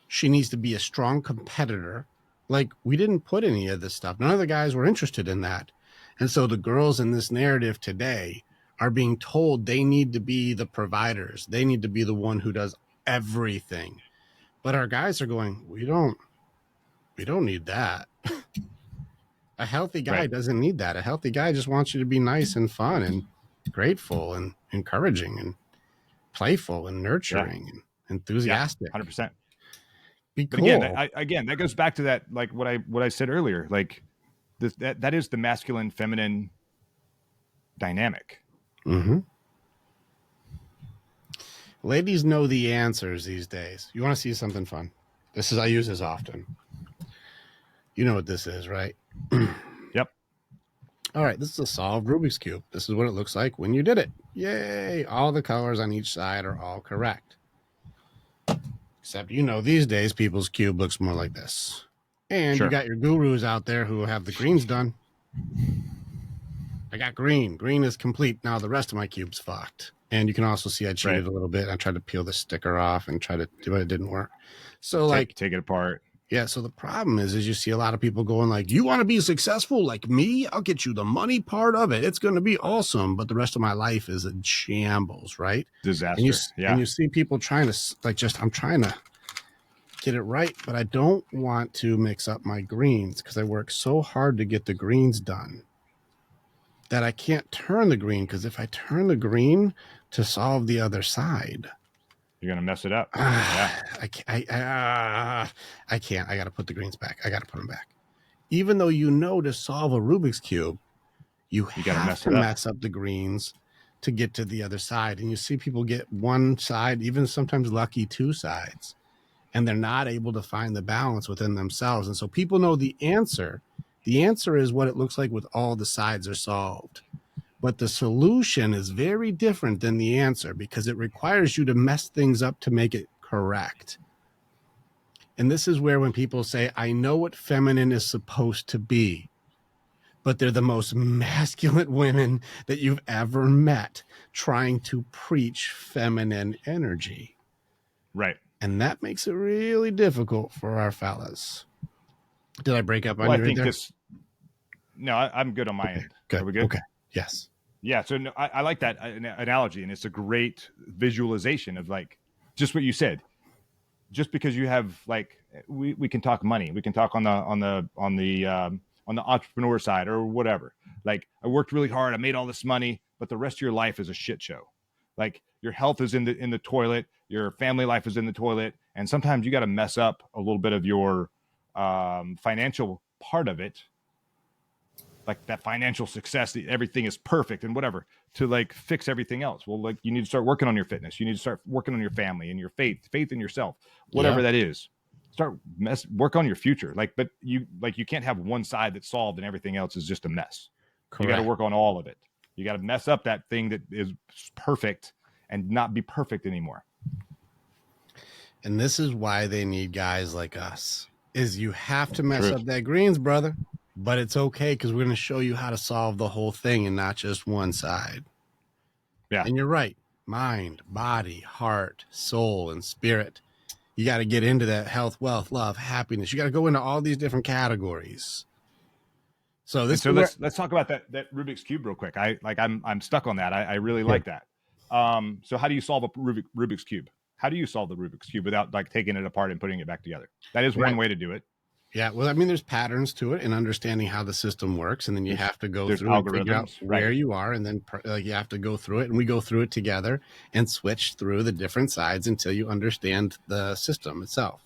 She needs to be a strong competitor. Like, we didn't put any of this stuff. None of the guys were interested in that. And so the girls in this narrative today are being told they need to be the providers. They need to be the one who does everything. But our guys are going, we don't need that. A healthy guy doesn't need that. A healthy guy just wants you to be nice and fun and grateful and encouraging and playful and nurturing and enthusiastic. 100%. Be cool. But again, that goes back to that, like what I said earlier. Like that is the masculine feminine dynamic. Mm-hmm. Ladies know the answers these days. You want to see something fun? I use this often. You know what this is, right? Yep. All right, this is a solved Rubik's Cube. This is what it looks like when you did it. Yay! All the colors on each side are all correct. Except, these days people's cube looks more like this. And you got your gurus out there who have the greens done. I got green. Green is complete. Now the rest of my cube's fucked. And you can also see I cheated a little bit. I tried to peel the sticker off and try to do it. It didn't work. So take it apart. Yeah. So the problem is you see a lot of people going like, you want to be successful like me? I'll get you the money part of it. It's going to be awesome. But the rest of my life is in shambles, right? Disaster. And you see people trying to I'm trying to get it right, but I don't want to mix up my greens because I work so hard to get the greens done that I can't turn the green, because if I turn the green to solve the other side, you're going to mess it up. I can't. I got to put the greens back. I got to put them back. Even though to solve a Rubik's Cube, you have to mess up the greens to get to the other side. And you see people get one side, even sometimes lucky two sides, and they're not able to find the balance within themselves. And so people know the answer. The answer is what it looks like with all the sides are solved. But the solution is very different than the answer because it requires you to mess things up to make it correct. And this is where when people say, I know what feminine is supposed to be, but they're the most masculine women that you've ever met trying to preach feminine energy. Right. And that makes it really difficult for our fellas. Did I break up on Well, you I think there? no, I'm good on my end. Good. Are we good? Okay. Yes. Yeah. So no, I like that analogy, and it's a great visualization of like just what you said. Just because you have like, we can talk money, we can talk on the entrepreneur side or whatever. Like, I worked really hard, I made all this money, but the rest of your life is a shit show. Like, your health is in the toilet, your family life is in the toilet, and sometimes you got to mess up a little bit of your financial part of it, like that financial success, everything is perfect and whatever, to like fix everything else. Well, like, you need to start working on your fitness, you need to start working on your family and your faith in yourself, whatever that is. Start work on your future. Like, but you can't have one side that's solved and everything else is just a mess. Correct. You got to work on all of it. You got to mess up that thing that is perfect and not be perfect anymore. And this is why they need guys like us, is you have to mess up that greens, brother. But it's okay because we're going to show you how to solve the whole thing and not just one side. Yeah. And you're right. Mind, body, heart, soul, and spirit. You got to get into that health, wealth, love, happiness. You got to go into all these different categories. So let's talk about that Rubik's Cube real quick. I'm stuck on that. I really like that. So how do you solve a Rubik's Cube? How do you solve the Rubik's Cube without like taking it apart and putting it back together? That is one way to do it. Yeah, well, I mean, there's patterns to it and understanding how the system works, and then you have to go through and figure out where you are, and then you have to go through it, and we go through it together and switch through the different sides until you understand the system itself.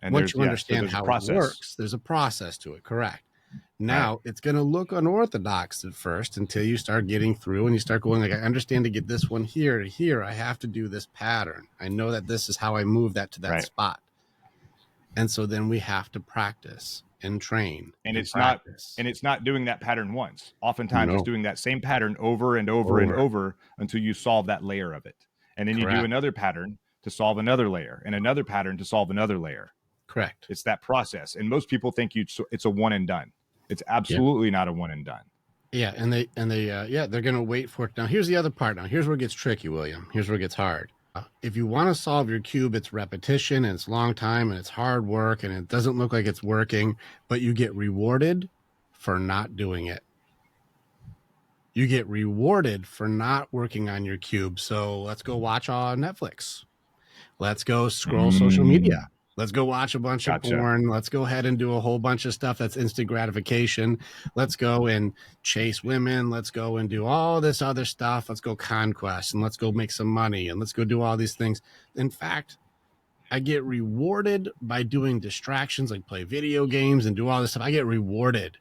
And once you understand how it works, there's a process to it, correct. Now, it's going to look unorthodox at first until you start getting through and you start going like, I understand to get this one here to here, I have to do this pattern. I know that this is how I move that to that spot. And so then we have to practice and train. And it's not doing that pattern once. Oftentimes it's doing that same pattern over and over and over until you solve that layer of it. And then you do another pattern to solve another layer and another pattern to solve another layer. Correct. It's that process. And most people think it's a one and done. It's absolutely not a one and done. Yeah. And they're going to wait for it. Now, here's the other part. Now, here's where it gets tricky, William. Here's where it gets hard. If you want to solve your cube, it's repetition and it's long time and it's hard work and it doesn't look like it's working, but you get rewarded for not doing it. You get rewarded for not working on your cube. So let's go watch on Netflix. Let's go scroll social media. Let's go watch a bunch of porn. Let's go ahead and do a whole bunch of stuff that's instant gratification. Let's go and chase women. Let's go and do all this other stuff. Let's go conquest and let's go make some money and let's go do all these things. In fact, I get rewarded by doing distractions like play video games and do all this stuff. I get rewarded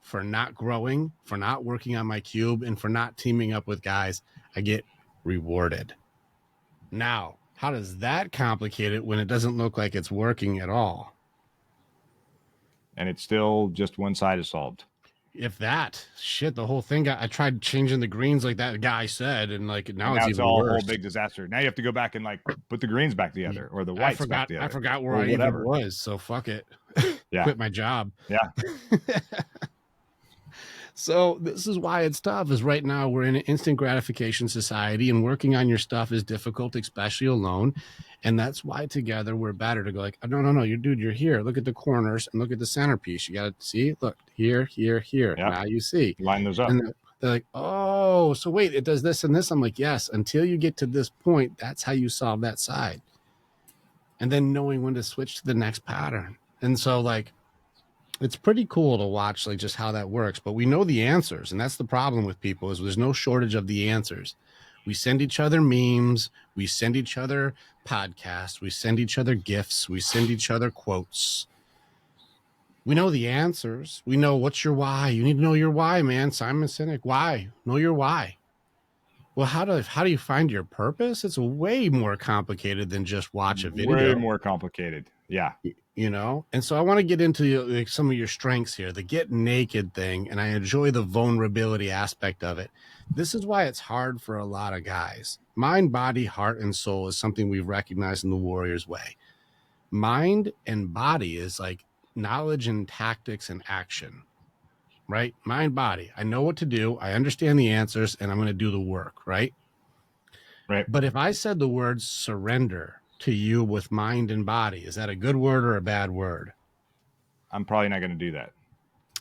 for not growing, for not working on my cube, and for not teaming up with guys. I get rewarded. Now, how does that complicate it when it doesn't look like it's working at all? And it's still just one side is solved. If that shit, the whole thing I tried changing the greens like that guy said, and like now it's even all worse. A whole big disaster. Now you have to go back and like put the greens back together or the whites back together. I forgot where I even was, so fuck it. Yeah. Quit my job. Yeah. So this is why it's tough, is right now we're in an instant gratification society and working on your stuff is difficult, especially alone. And that's why together we're better to go like, no, you're here. Look at the corners and look at the centerpiece. You got to see, look, here. Yep. Now you see. Line those up. And they're like, oh, so wait, it does this and this. I'm like, yes, until you get to this point, that's how you solve that side. And then knowing when to switch to the next pattern. And so like, it's pretty cool to watch like just how that works, but we know the answers. And that's the problem with people is there's no shortage of the answers. We send each other memes. We send each other podcasts. We send each other gifts. We send each other quotes. We know the answers. We know what's your why. You need to know your why, man. Simon Sinek, why? Know your why. Well, how do you find your purpose? It's way more complicated than just watch a Way video. more complicated. Yeah. You know, and so I want to get into like some of your strengths here, the get naked thing, and I enjoy the vulnerability aspect of it. This is why it's hard for a lot of guys. Mind, body, heart, and soul is something we've recognized in the warrior's way. Mind and body is like knowledge and tactics and action, right? Mind, body, I know what to do, I understand the answers, and I'm going to do the work, right? Right. But if I said the word surrender to you with mind and body, is that a good word or a bad word? I'm probably not going to do that.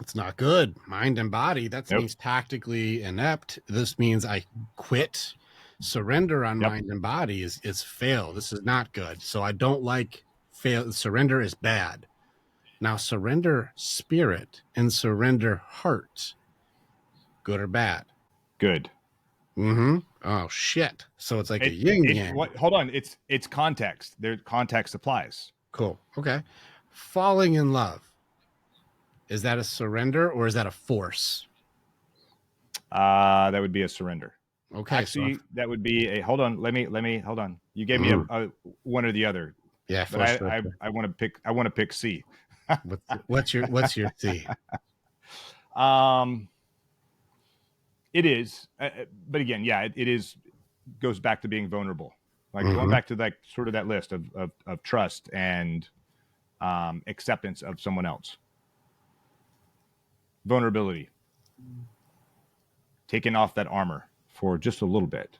It's not good. Mind and body, that Nope. means tactically inept. This means I quit. Surrender on Yep. mind and body is fail. This is not good. So I don't like fail. Surrender is bad. Now surrender spirit and surrender heart. Good or bad? Good. Mm-hmm. Oh shit. So it's like a yin yang. Hold on. It's context. There, context applies. Cool. Okay. Falling in love. Is that a surrender or is that a force? That would be a surrender. Okay. Actually, so that would be a hold on. Let me hold on. You gave me a one or the other. yeah, but I want to pick C. what's your C? It is, but again, yeah, it is goes back to being vulnerable. Like going back to like sort of that list of trust and acceptance of someone else. Vulnerability. Taking off that armor for just a little bit.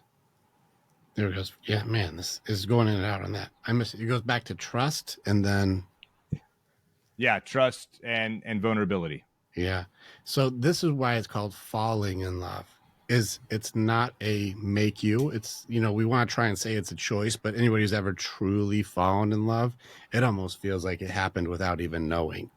There it goes. Yeah, man, this is going in and out on that. I miss it. It goes back to trust and then yeah, trust and vulnerability. Yeah. So this is why it's called falling in love. It's not a make you. It's, you know, we want to try and say it's a choice, but anybody who's ever truly fallen in love, it almost feels like it happened without even knowing.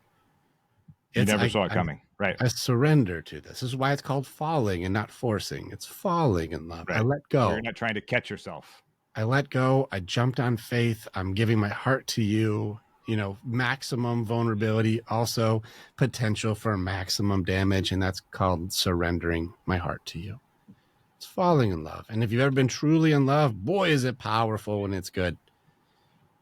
You never saw it coming. Right. I surrender to this. This is why it's called falling and not forcing. It's falling in love. Right. I let go. You're not trying to catch yourself. I let go. I jumped on faith. I'm giving my heart to you. You know, maximum vulnerability, also potential for maximum damage. And that's called surrendering my heart to you. It's falling in love. And if you've ever been truly in love, boy, is it powerful when it's good.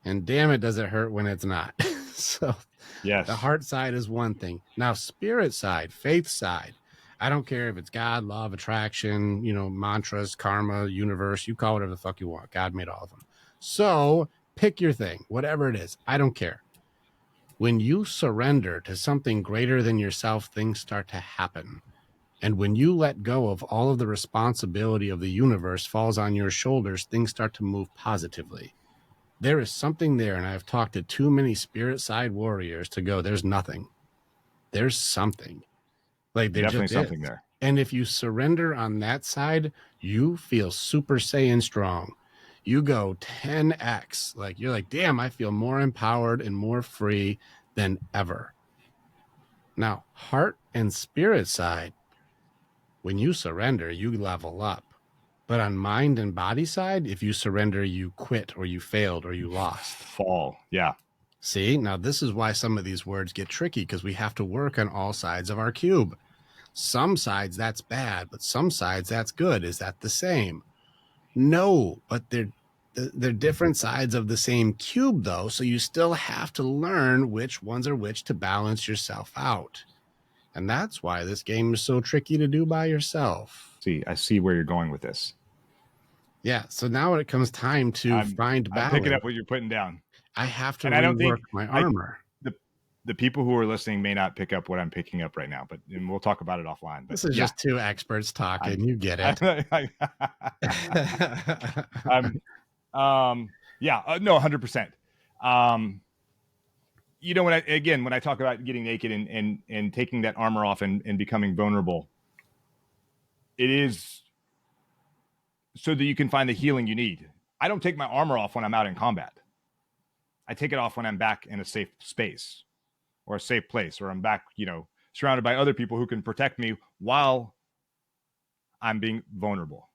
And damn it, does it hurt when it's not. So yes, the heart side is one thing. Now, spirit side, faith side, I don't care if it's God, law of attraction, you know, mantras, karma, universe, you call it whatever the fuck you want. God made all of them. So pick your thing, whatever it is. I don't care. When you surrender to something greater than yourself, things start to happen. And when you let go of all of the responsibility of the universe falls on your shoulders, things start to move positively. There is something there, and I've talked to too many spirit side warriors to go, there's nothing. There's something. Like there definitely just something is. there. And if you surrender on that side, you feel Super Saiyan strong. You go 10x. Like you're like, damn, I feel more empowered and more free than ever. Now, heart and spirit side, when you surrender, you level up. But on mind and body side, if you surrender, you quit or you failed or you lost. Fall. Yeah. See, now this is why some of these words get tricky because we have to work on all sides of our cube. Some sides that's bad, but some sides that's good. Is that the same? No, but they're different sides of the same cube though. So you still have to learn which ones are which to balance yourself out. And that's why this game is so tricky to do by yourself. See, I see where you're going with this. Yeah. So now when it comes time to find balance, I'm picking up what you're putting down. I have to and I don't think my armor. The people who are listening may not pick up what I'm picking up right now, but and we'll talk about it offline. But This is just two experts talking. You get it. No, 100%. You know, when I talk about getting naked and taking that armor off and becoming vulnerable, it is so that you can find the healing you need. I don't take my armor off when I'm out in combat. I take it off when I'm back in a safe space or a safe place, or I'm back, you know, surrounded by other people who can protect me while I'm being vulnerable.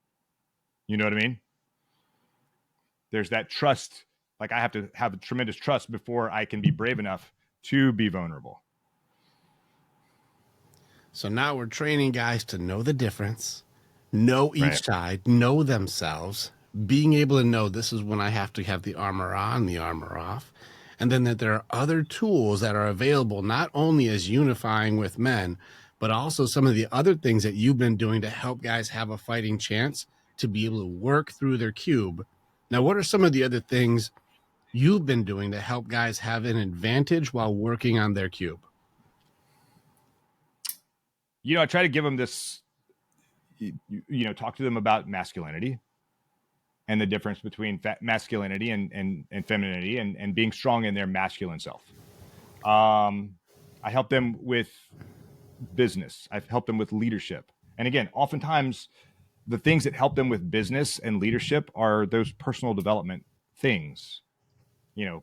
You know what I mean? There's that trust. Like I have to have a tremendous trust before I can be brave enough to be vulnerable. So now we're training guys to know the difference, know each Right. side, know themselves, being able to know this is when I have to have the armor on, the armor off. And then that there are other tools that are available, not only as unifying with men, but also some of the other things that you've been doing to help guys have a fighting chance to be able to work through their cube. Now, what are some of the other things you've been doing to help guys have an advantage while working on their cube? I try to give them this, talk to them about masculinity and the difference between masculinity and femininity, and being strong in their masculine self. I help them with business. I've helped them with leadership. And again, oftentimes the things that help them with business and leadership are those personal development things.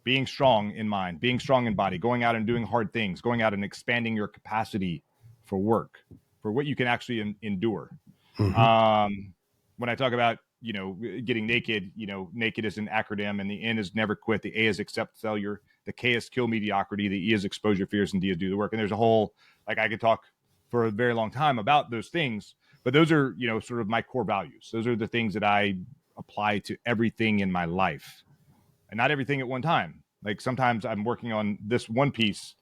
Being strong in mind, being strong in body, going out and doing hard things, going out and expanding your capacity for work, for what you can actually endure. Mm-hmm. When I talk about, getting naked, naked is an acronym, and the N is never quit. The A is accept failure. The K is kill mediocrity. The E is expose your fears, and D is do the work. And there's a whole, I could talk for a very long time about those things, but those are, sort of my core values. Those are the things that I apply to everything in my life, and not everything at one time. Like sometimes I'm working on this one piece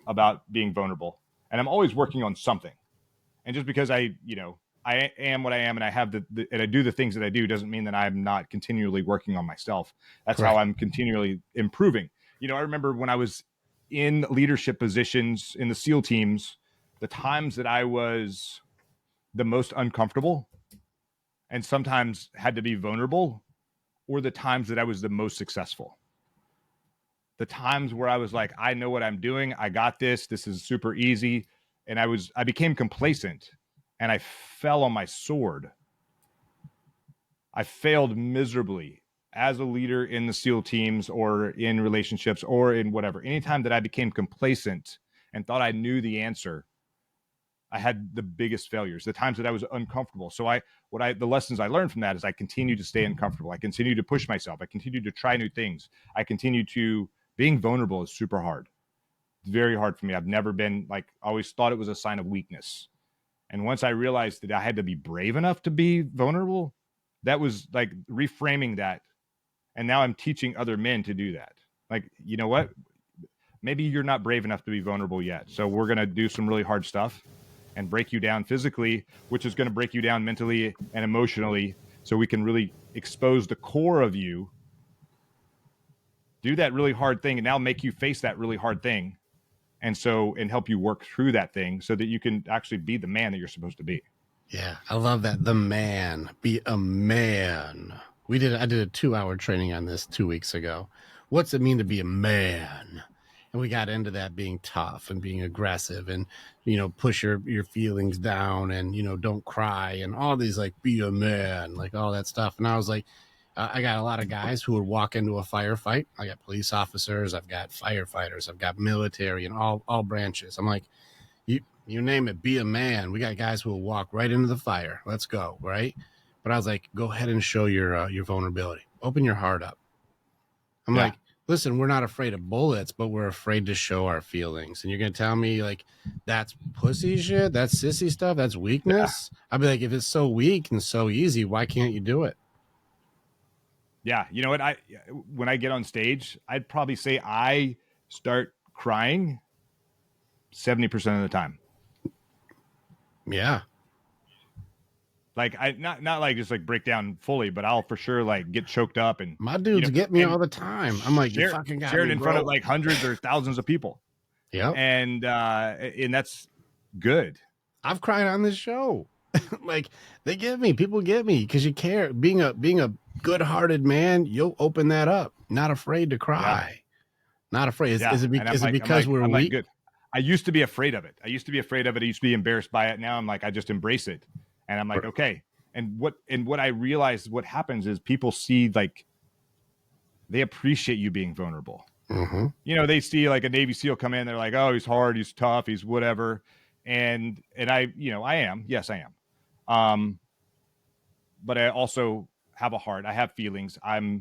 about being vulnerable, and I'm always working on something. And just because I am what I am, and I have and I do the things that I do, doesn't mean that I'm not continually working on myself. That's how Correct. I'm continually improving. I remember when I was in leadership positions in the SEAL teams, the times that I was the most uncomfortable and sometimes had to be vulnerable, or the times that I was the most successful. The times where I was like, I know what I'm doing. I got this. This is super easy. And I became complacent, and I fell on my sword. I failed miserably as a leader in the SEAL teams or in relationships or in whatever. Anytime that I became complacent and thought I knew the answer, I had the biggest failures, the times that I was uncomfortable. So the lessons I learned from that is I continue to stay uncomfortable. I continue to push myself. I continue to try new things. Being vulnerable is super hard. It's very hard for me. I've never been always thought it was a sign of weakness. And once I realized that I had to be brave enough to be vulnerable, that was like reframing that. And now I'm teaching other men to do that. Like, you know what? Maybe you're not brave enough to be vulnerable yet. So we're going to do some really hard stuff and break you down physically, which is going to break you down mentally and emotionally, so we can really expose the core of you, do that really hard thing, and now make you face that really hard thing. And help you work through that thing so that you can actually be the man that you're supposed to be. Yeah, I love that. The man, be a man. I did a 2-hour training on this 2 weeks ago. What's it mean to be a man? And we got into that, being tough and being aggressive and, push your feelings down and, don't cry and all these, like, be a man, like all that stuff. And I was like, I got a lot of guys who would walk into a firefight. I got police officers, I've got firefighters, I've got military, and all branches. I'm like, you name it, be a man. We got guys who will walk right into the fire. Let's go, right? But I was like, go ahead and show your vulnerability. Open your heart up. I'm like, listen, we're not afraid of bullets, but we're afraid to show our feelings. And you're gonna tell me like that's pussy shit, that's sissy stuff, that's weakness? I'd be like, if it's so weak and so easy, why can't you do it? Yeah. You know what? When I get on stage, I'd probably say I start crying 70% of the time. Yeah. Like not like just like break down fully, but I'll for sure like get choked up, and My dudes get me all the time. I'm like, you share fucking got it me, in bro. front of like hundreds or thousands of people. Yep. And that's good. I've cried on this show. Like people get me because you care. Being a good-hearted man, you'll open that up. Not afraid to Yeah. cry. Not afraid. Yeah. Is it And because we're I'm like, weak? good. I used to be afraid of it. I used to be embarrassed by it. Now I'm like, I just embrace it. And I'm like, okay. And what I realized what happens is people see, like, they appreciate you being vulnerable. Mm-hmm. They see like a Navy SEAL come in, they're like, oh, he's hard, he's tough, he's whatever. And I, I am. Yes, I am. But I also have a heart. I have feelings. I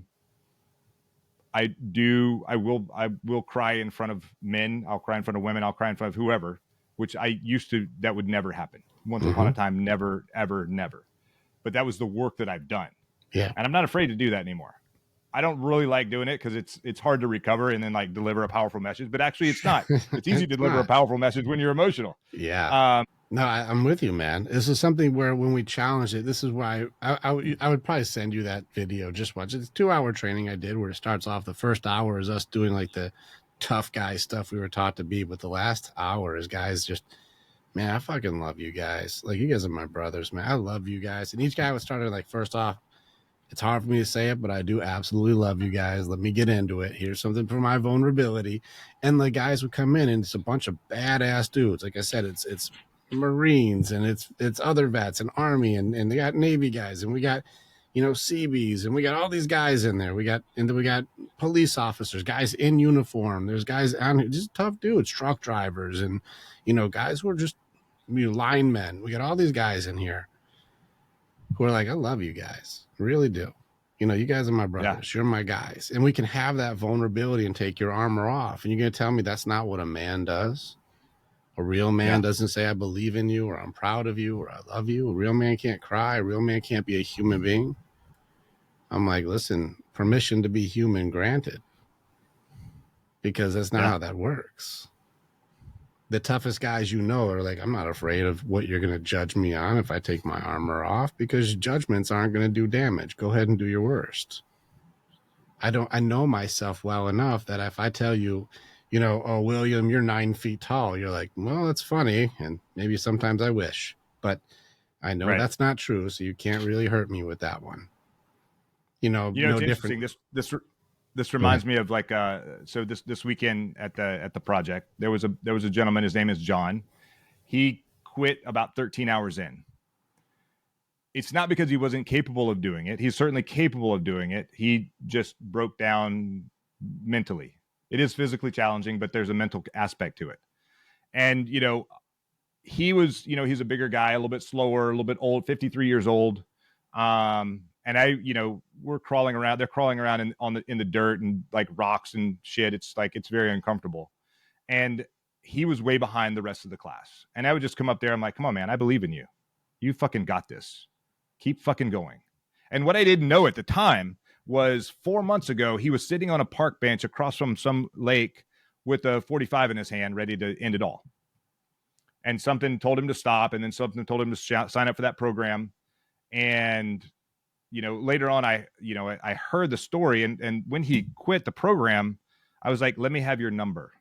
will cry in front of men. I'll cry in front of women. I'll cry in front of whoever, which that would never happen. Once upon a time, never, ever, never. but that was the work that I've done. Yeah. And I'm not afraid to do that anymore. I don't really like doing it because it's hard to recover and then like deliver a powerful message. But actually, it's not. It's easy to deliver a powerful message when you're emotional. Yeah. No, I'm with you, man. This is something where when we challenge it, this is why I would probably send you that video. Just watch it. It's 2-hour training I did where it starts off. The first hour is us doing like the tough guy stuff we were taught to be. But the last hour is guys just, man, I fucking love you guys. Like, you guys are my brothers, man. I love you guys. And each guy was started like, first off, it's hard for me to say it, but I do absolutely love you guys. Let me get into it. Here's something for my vulnerability. And the guys would come in, and it's a bunch of badass dudes. Like I said, it's Marines, and it's other vets and Army, and they got Navy guys, and we got, Seabees, and we got all these guys in there. We got police officers, guys in uniform. There's guys on here, just tough dudes, truck drivers, and guys who are just linemen. We got all these guys in here who are like, I love you guys. I really do. You guys are my brothers. Yeah. You're my guys. And we can have that vulnerability and take your armor off. And you're going to tell me that's not what a man does? A real man doesn't say, I believe in you, or I'm proud of you, or I love you. A real man can't cry. A real man can't be a human being. I'm like, listen, permission to be human granted. Because that's not how that works. The toughest guys are like, I'm not afraid of what you're going to judge me on if I take my armor off, because judgments aren't going to do damage. Go ahead and do your worst. I know myself well enough that if I tell you, oh, William, you're 9 feet tall, you're like, well, that's funny. And maybe sometimes I wish, but I know that's not true. So you can't really hurt me with that one. No it's different. Interesting. This reminds me of like so this weekend at the project there was a gentleman, his name is John. He quit about 13 hours in. It's not because he wasn't capable of doing it. He's certainly capable of doing it. He just broke down mentally. It is physically challenging, but there's a mental aspect to it. And he was, he's a bigger guy, a little bit slower, a little bit old, 53 years old. And we're crawling around. They're crawling around in the dirt and like rocks and shit. It's like it's very uncomfortable. And he was way behind the rest of the class. And I would just come up there. I'm like, come on, man, I believe in you. You fucking got this. Keep fucking going. And what I didn't know at the time was 4 months ago, he was sitting on a park bench across from some lake with a 45 in his hand, ready to end it all. And something told him to stop. And then something told him to sign up for that program. And later on, I heard the story, and when he quit the program, I was like, let me have your number.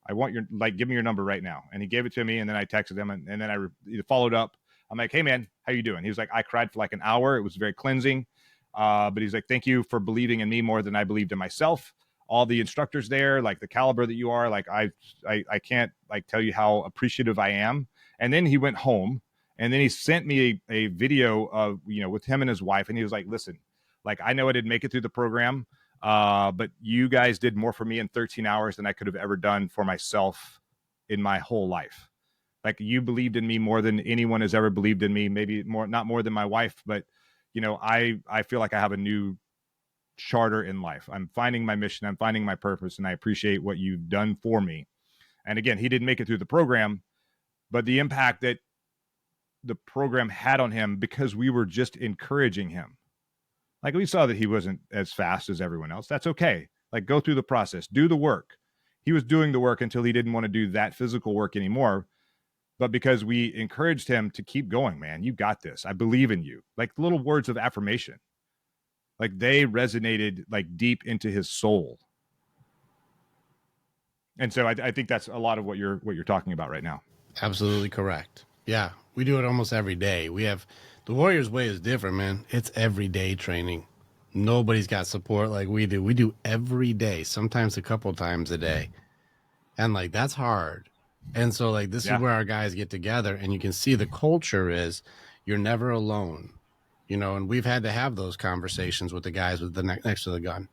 I want give me your number right now. And he gave it to me, and then I texted him, and then I followed up. I'm like, hey man, how you doing? He was like, I cried for like an hour. It was very cleansing. But he's like, thank you for believing in me more than I believed in myself. All the instructors there, like the caliber that you are, like I can't like tell you how appreciative I am. And then he went home. And then he sent me a video of, with him and his wife. And he was like, listen, like, I know I didn't make it through the program, but you guys did more for me in 13 hours than I could have ever done for myself in my whole life. Like, you believed in me more than anyone has ever believed in me. Maybe not more than my wife, but, I feel like I have a new charter in life. I'm finding my mission. I'm finding my purpose. And I appreciate what you've done for me. And again, he didn't make it through the program, but the impact that the program had on him, because we were just encouraging him. Like, we saw that he wasn't as fast as everyone else. That's okay. Like, go through the process, do the work. He was doing the work until he didn't want to do that physical work anymore. But because we encouraged him to keep going, man, you got this. I believe in you. Like little words of affirmation. Like, they resonated like deep into his soul. And so I think that's a lot of what you're talking about right now. Absolutely correct. Yeah, we do it almost every day. We have the Warriors way is different, man. It's everyday training. Nobody's got support like we do. We do every day, sometimes a couple times a day. And like, that's hard. And so like, this is where our guys get together, and you can see the culture is you're never alone, and we've had to have those conversations with the guys with the next to the gun.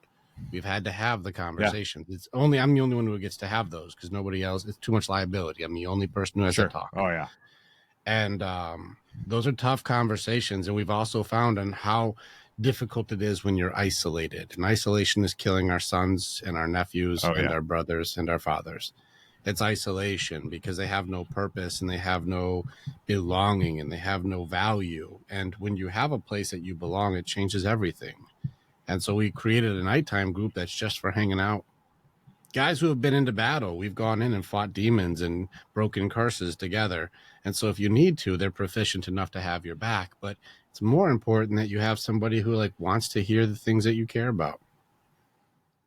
We've had to have the conversations. I'm the only one who gets to have those, because nobody else, it's too much liability. I'm the only person who has to talk. Oh yeah. And those are tough conversations. And we've also found on how difficult it is when you're isolated. And isolation is killing our sons and our nephews and our brothers and our fathers. It's isolation because they have no purpose and they have no belonging and they have no value. And when you have a place that you belong, it changes everything. And so we created a nighttime group that's just for hanging out. Guys who have been into battle, we've gone in and fought demons and broken curses together. And so if you need to, they're proficient enough to have your back. But it's more important that you have somebody who like wants to hear the things that you care about.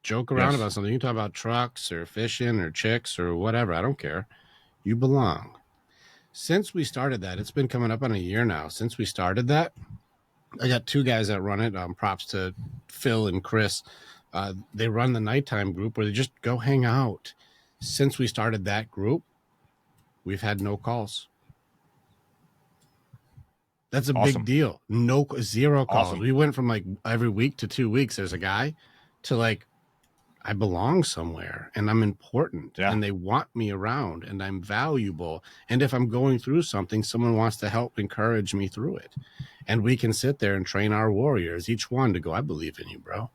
Joke around Yes. about something. You can talk about trucks or fishing or chicks or whatever. I don't care. You belong. Since we started that, it's been coming up on a year now. Since we started that, I got two guys that run it. Props to Phil and Chris. They run the nighttime group where they just go hang out. Since we started that group, we've had no calls. That's a Awesome. big deal. No, zero calls. Awesome. We went from like every week to 2 weeks. There's a guy to like, I belong somewhere and I'm important and they want me around and I'm valuable. And if I'm going through something, someone wants to help encourage me through it. And we can sit there and train our warriors, each one to go, I believe in you, bro.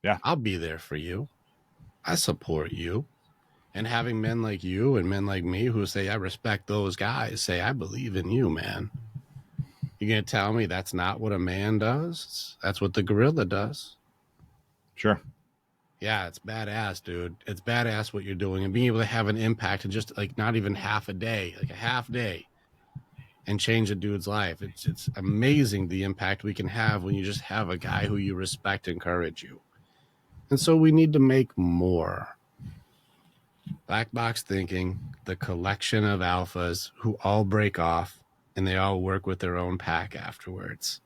Yeah. I'll be there for you. I support you. And having men like you and men like me who say, I respect those guys, say, I believe in you, man. You're going to tell me that's not what a man does? That's what the gorilla does. Sure. Yeah, it's badass, dude. It's badass what you're doing and being able to have an impact in just like not even half a day, like a half day, and change a dude's life. It's amazing the impact we can have when you just have a guy who you respect encourage you. And so we need to make more. Black box thinking, the collection of alphas who all break off and they all work with their own pack afterwards.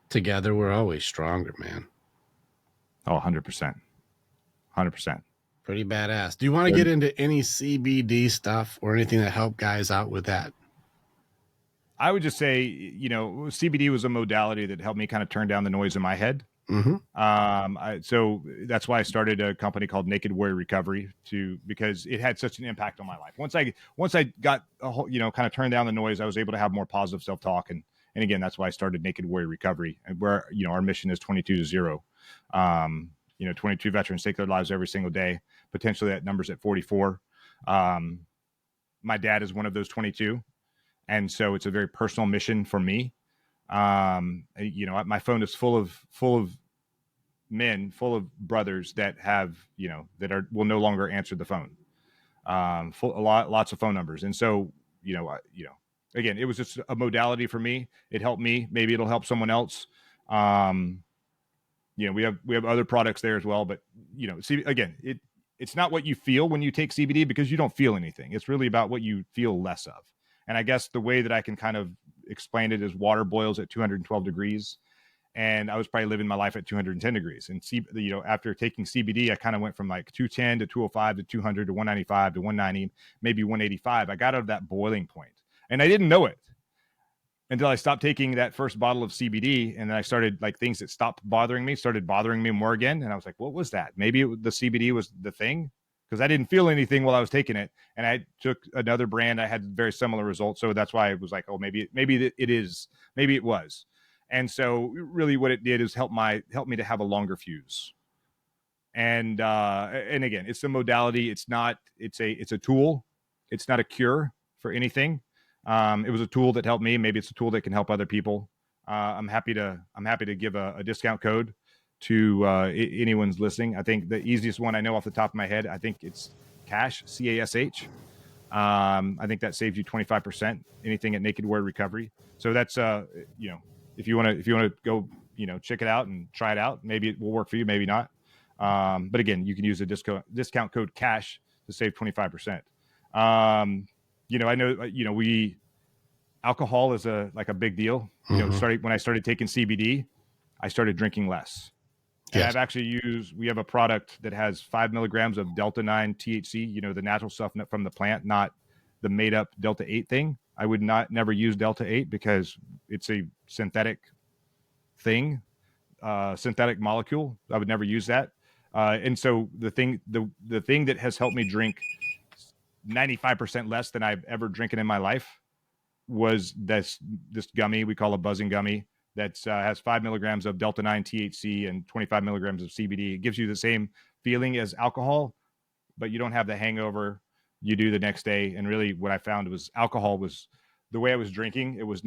Together, we're always stronger, man. Oh, 100%. 100%. Pretty badass. Do you want to get into any CBD stuff or anything that help guys out with that? I would just say, CBD was a modality that helped me kind of turn down the noise in my head. Mm-hmm. So that's why I started a company called Naked Warrior Recovery because it had such an impact on my life. Once I got a whole, kind of turned down the noise, I was able to have more positive self-talk. And again, that's why I started Naked Warrior Recovery, and where, our mission is 22-0. 22 veterans take their lives every single day. Potentially that number's at 44. My dad is one of those 22. And so it's a very personal mission for me. My phone is full of men, full of brothers that have, will no longer answer the phone. Lots of phone numbers. And so, again, it was just a modality for me. It helped me. Maybe it'll help someone else. We have other products there as well, but see, again, it's not what you feel when you take CBD because you don't feel anything. It's really about what you feel less of. And I guess the way that I can kind of explain it is water boils at 212 degrees. And I was probably living my life at 210 degrees. And after taking CBD, I kind of went from like 210 to 205 to 200 to 195 to 190, maybe 185. I got out of that boiling point, and I didn't know it until I stopped taking that first bottle of CBD. And then I started like things that started bothering me more again. And I was like, what was that? Maybe the CBD was the thing, because I didn't feel anything while I was taking it. And I took another brand. I had very similar results. So that's why I was like, oh, maybe it is, maybe it was. And so really what it did is help me to have a longer fuse. And again, it's a modality. It's a tool. It's not a cure for anything. It was a tool that helped me. Maybe it's a tool that can help other people. I'm happy to give a discount code to anyone's listening. I think the easiest one I know off the top of my head, I think it's CASH, CASH. I think that saves you 25%, anything at Naked Warrior Recovery. So that's, if you want to go, check it out and try it out, maybe it will work for you, maybe not. But again, you can use the discount code CASH to save 25%. I know, alcohol is a big deal. When I started taking CBD, I started drinking less. And Yes. I've actually we have a product that has 5 milligrams of Delta 9 THC, the natural stuff from the plant, not the made up Delta 8 thing. I would never use Delta 8 because it's a synthetic thing, synthetic molecule. I would never use that. And so the thing that has helped me drink 95% less than I've ever drinking in my life was this gummy we call a buzzing gummy that has 5 milligrams of Delta 9 THC and 25 milligrams of CBD. It gives you the same feeling as alcohol but you don't have the hangover you do the next day. And really what I found was alcohol was the way I was drinking. It was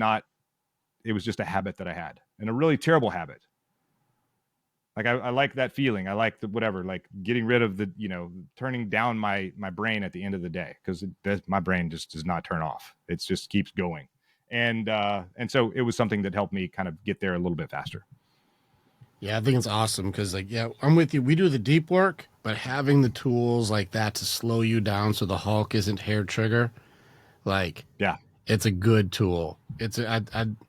just a habit that I had, and a really terrible habit. Like I like that feeling. I like the whatever, like getting rid of the, turning down my brain at the end of the day, because my brain just does not turn off. It just keeps going. And so it was something that helped me kind of get there a little bit faster. Yeah, I think it's awesome because, like, yeah, I'm with you. We do the deep work, but having the tools like that to slow you down so the Hulk isn't hair trigger, like, Yeah, it's a good tool.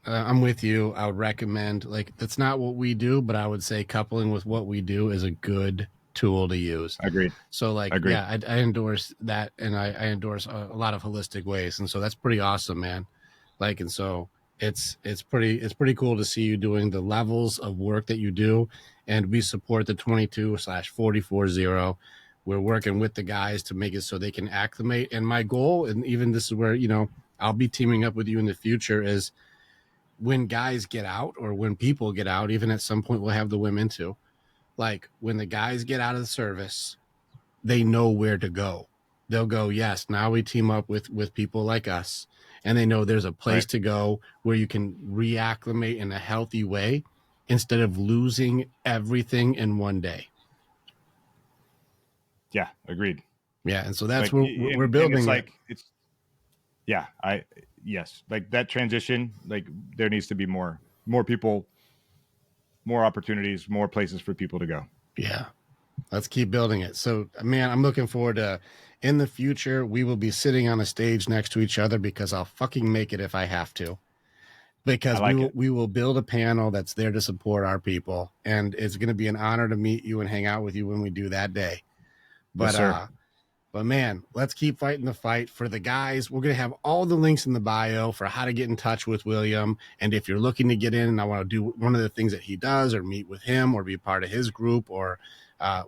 I'm with you. I would recommend, like, that's not what we do, but I would say coupling with what we do is a good tool to use. agreed. So, like, Agreed. yeah, I endorse that, and I endorse a lot of holistic ways, and so that's pretty awesome, man. Like, and so it's pretty cool to see you doing the levels of work that you do, and we support the 22/440. We're working with the guys to make it so they can acclimate. And my goal, and even this is where, I'll be teaming up with you in the future, is when guys get out, or when people get out, even at some point we'll have the women too. Like, when the guys get out of the service, they know where to go. They'll go, yes, now we team up with people like us, and they know there's a place Right. to go where you can reacclimate in a healthy way instead of losing everything in one day. Yeah, agreed. Yeah, and so that's Like, where we're and building it's it. like, yeah, yes, like that transition, like there needs to be more people, more opportunities, more places for people to go. Yeah, let's keep building it. So, man, I'm looking forward to, in the future, we will be sitting on a stage next to each other, because I'll fucking make it if I have to. I Because like it. we will build a panel that's there to support our people, and it's going to be an honor to meet you and hang out with you when we do that day. Yes, But sir. but man, let's keep fighting the fight for the guys. We're going to have all the links in the bio for how to get in touch with William. And if you're looking to get in and I want to do one of the things that he does, or meet with him, or be part of his group, or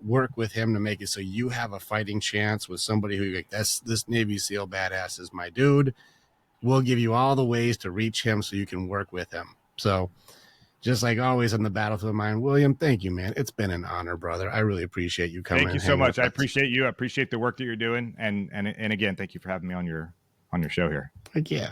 work with him to make it so you have a fighting chance with somebody who, like, this Navy SEAL badass is my dude, we'll give you all the ways to reach him so you can work with him. So, just like always on the battlefield of mind, William, thank you, man. It's been an honor, brother. I really appreciate you coming. Thank you and so hanging much. with I us. appreciate you. I appreciate the work that you're doing, and again, thank you for having me on your show here. Like, yeah.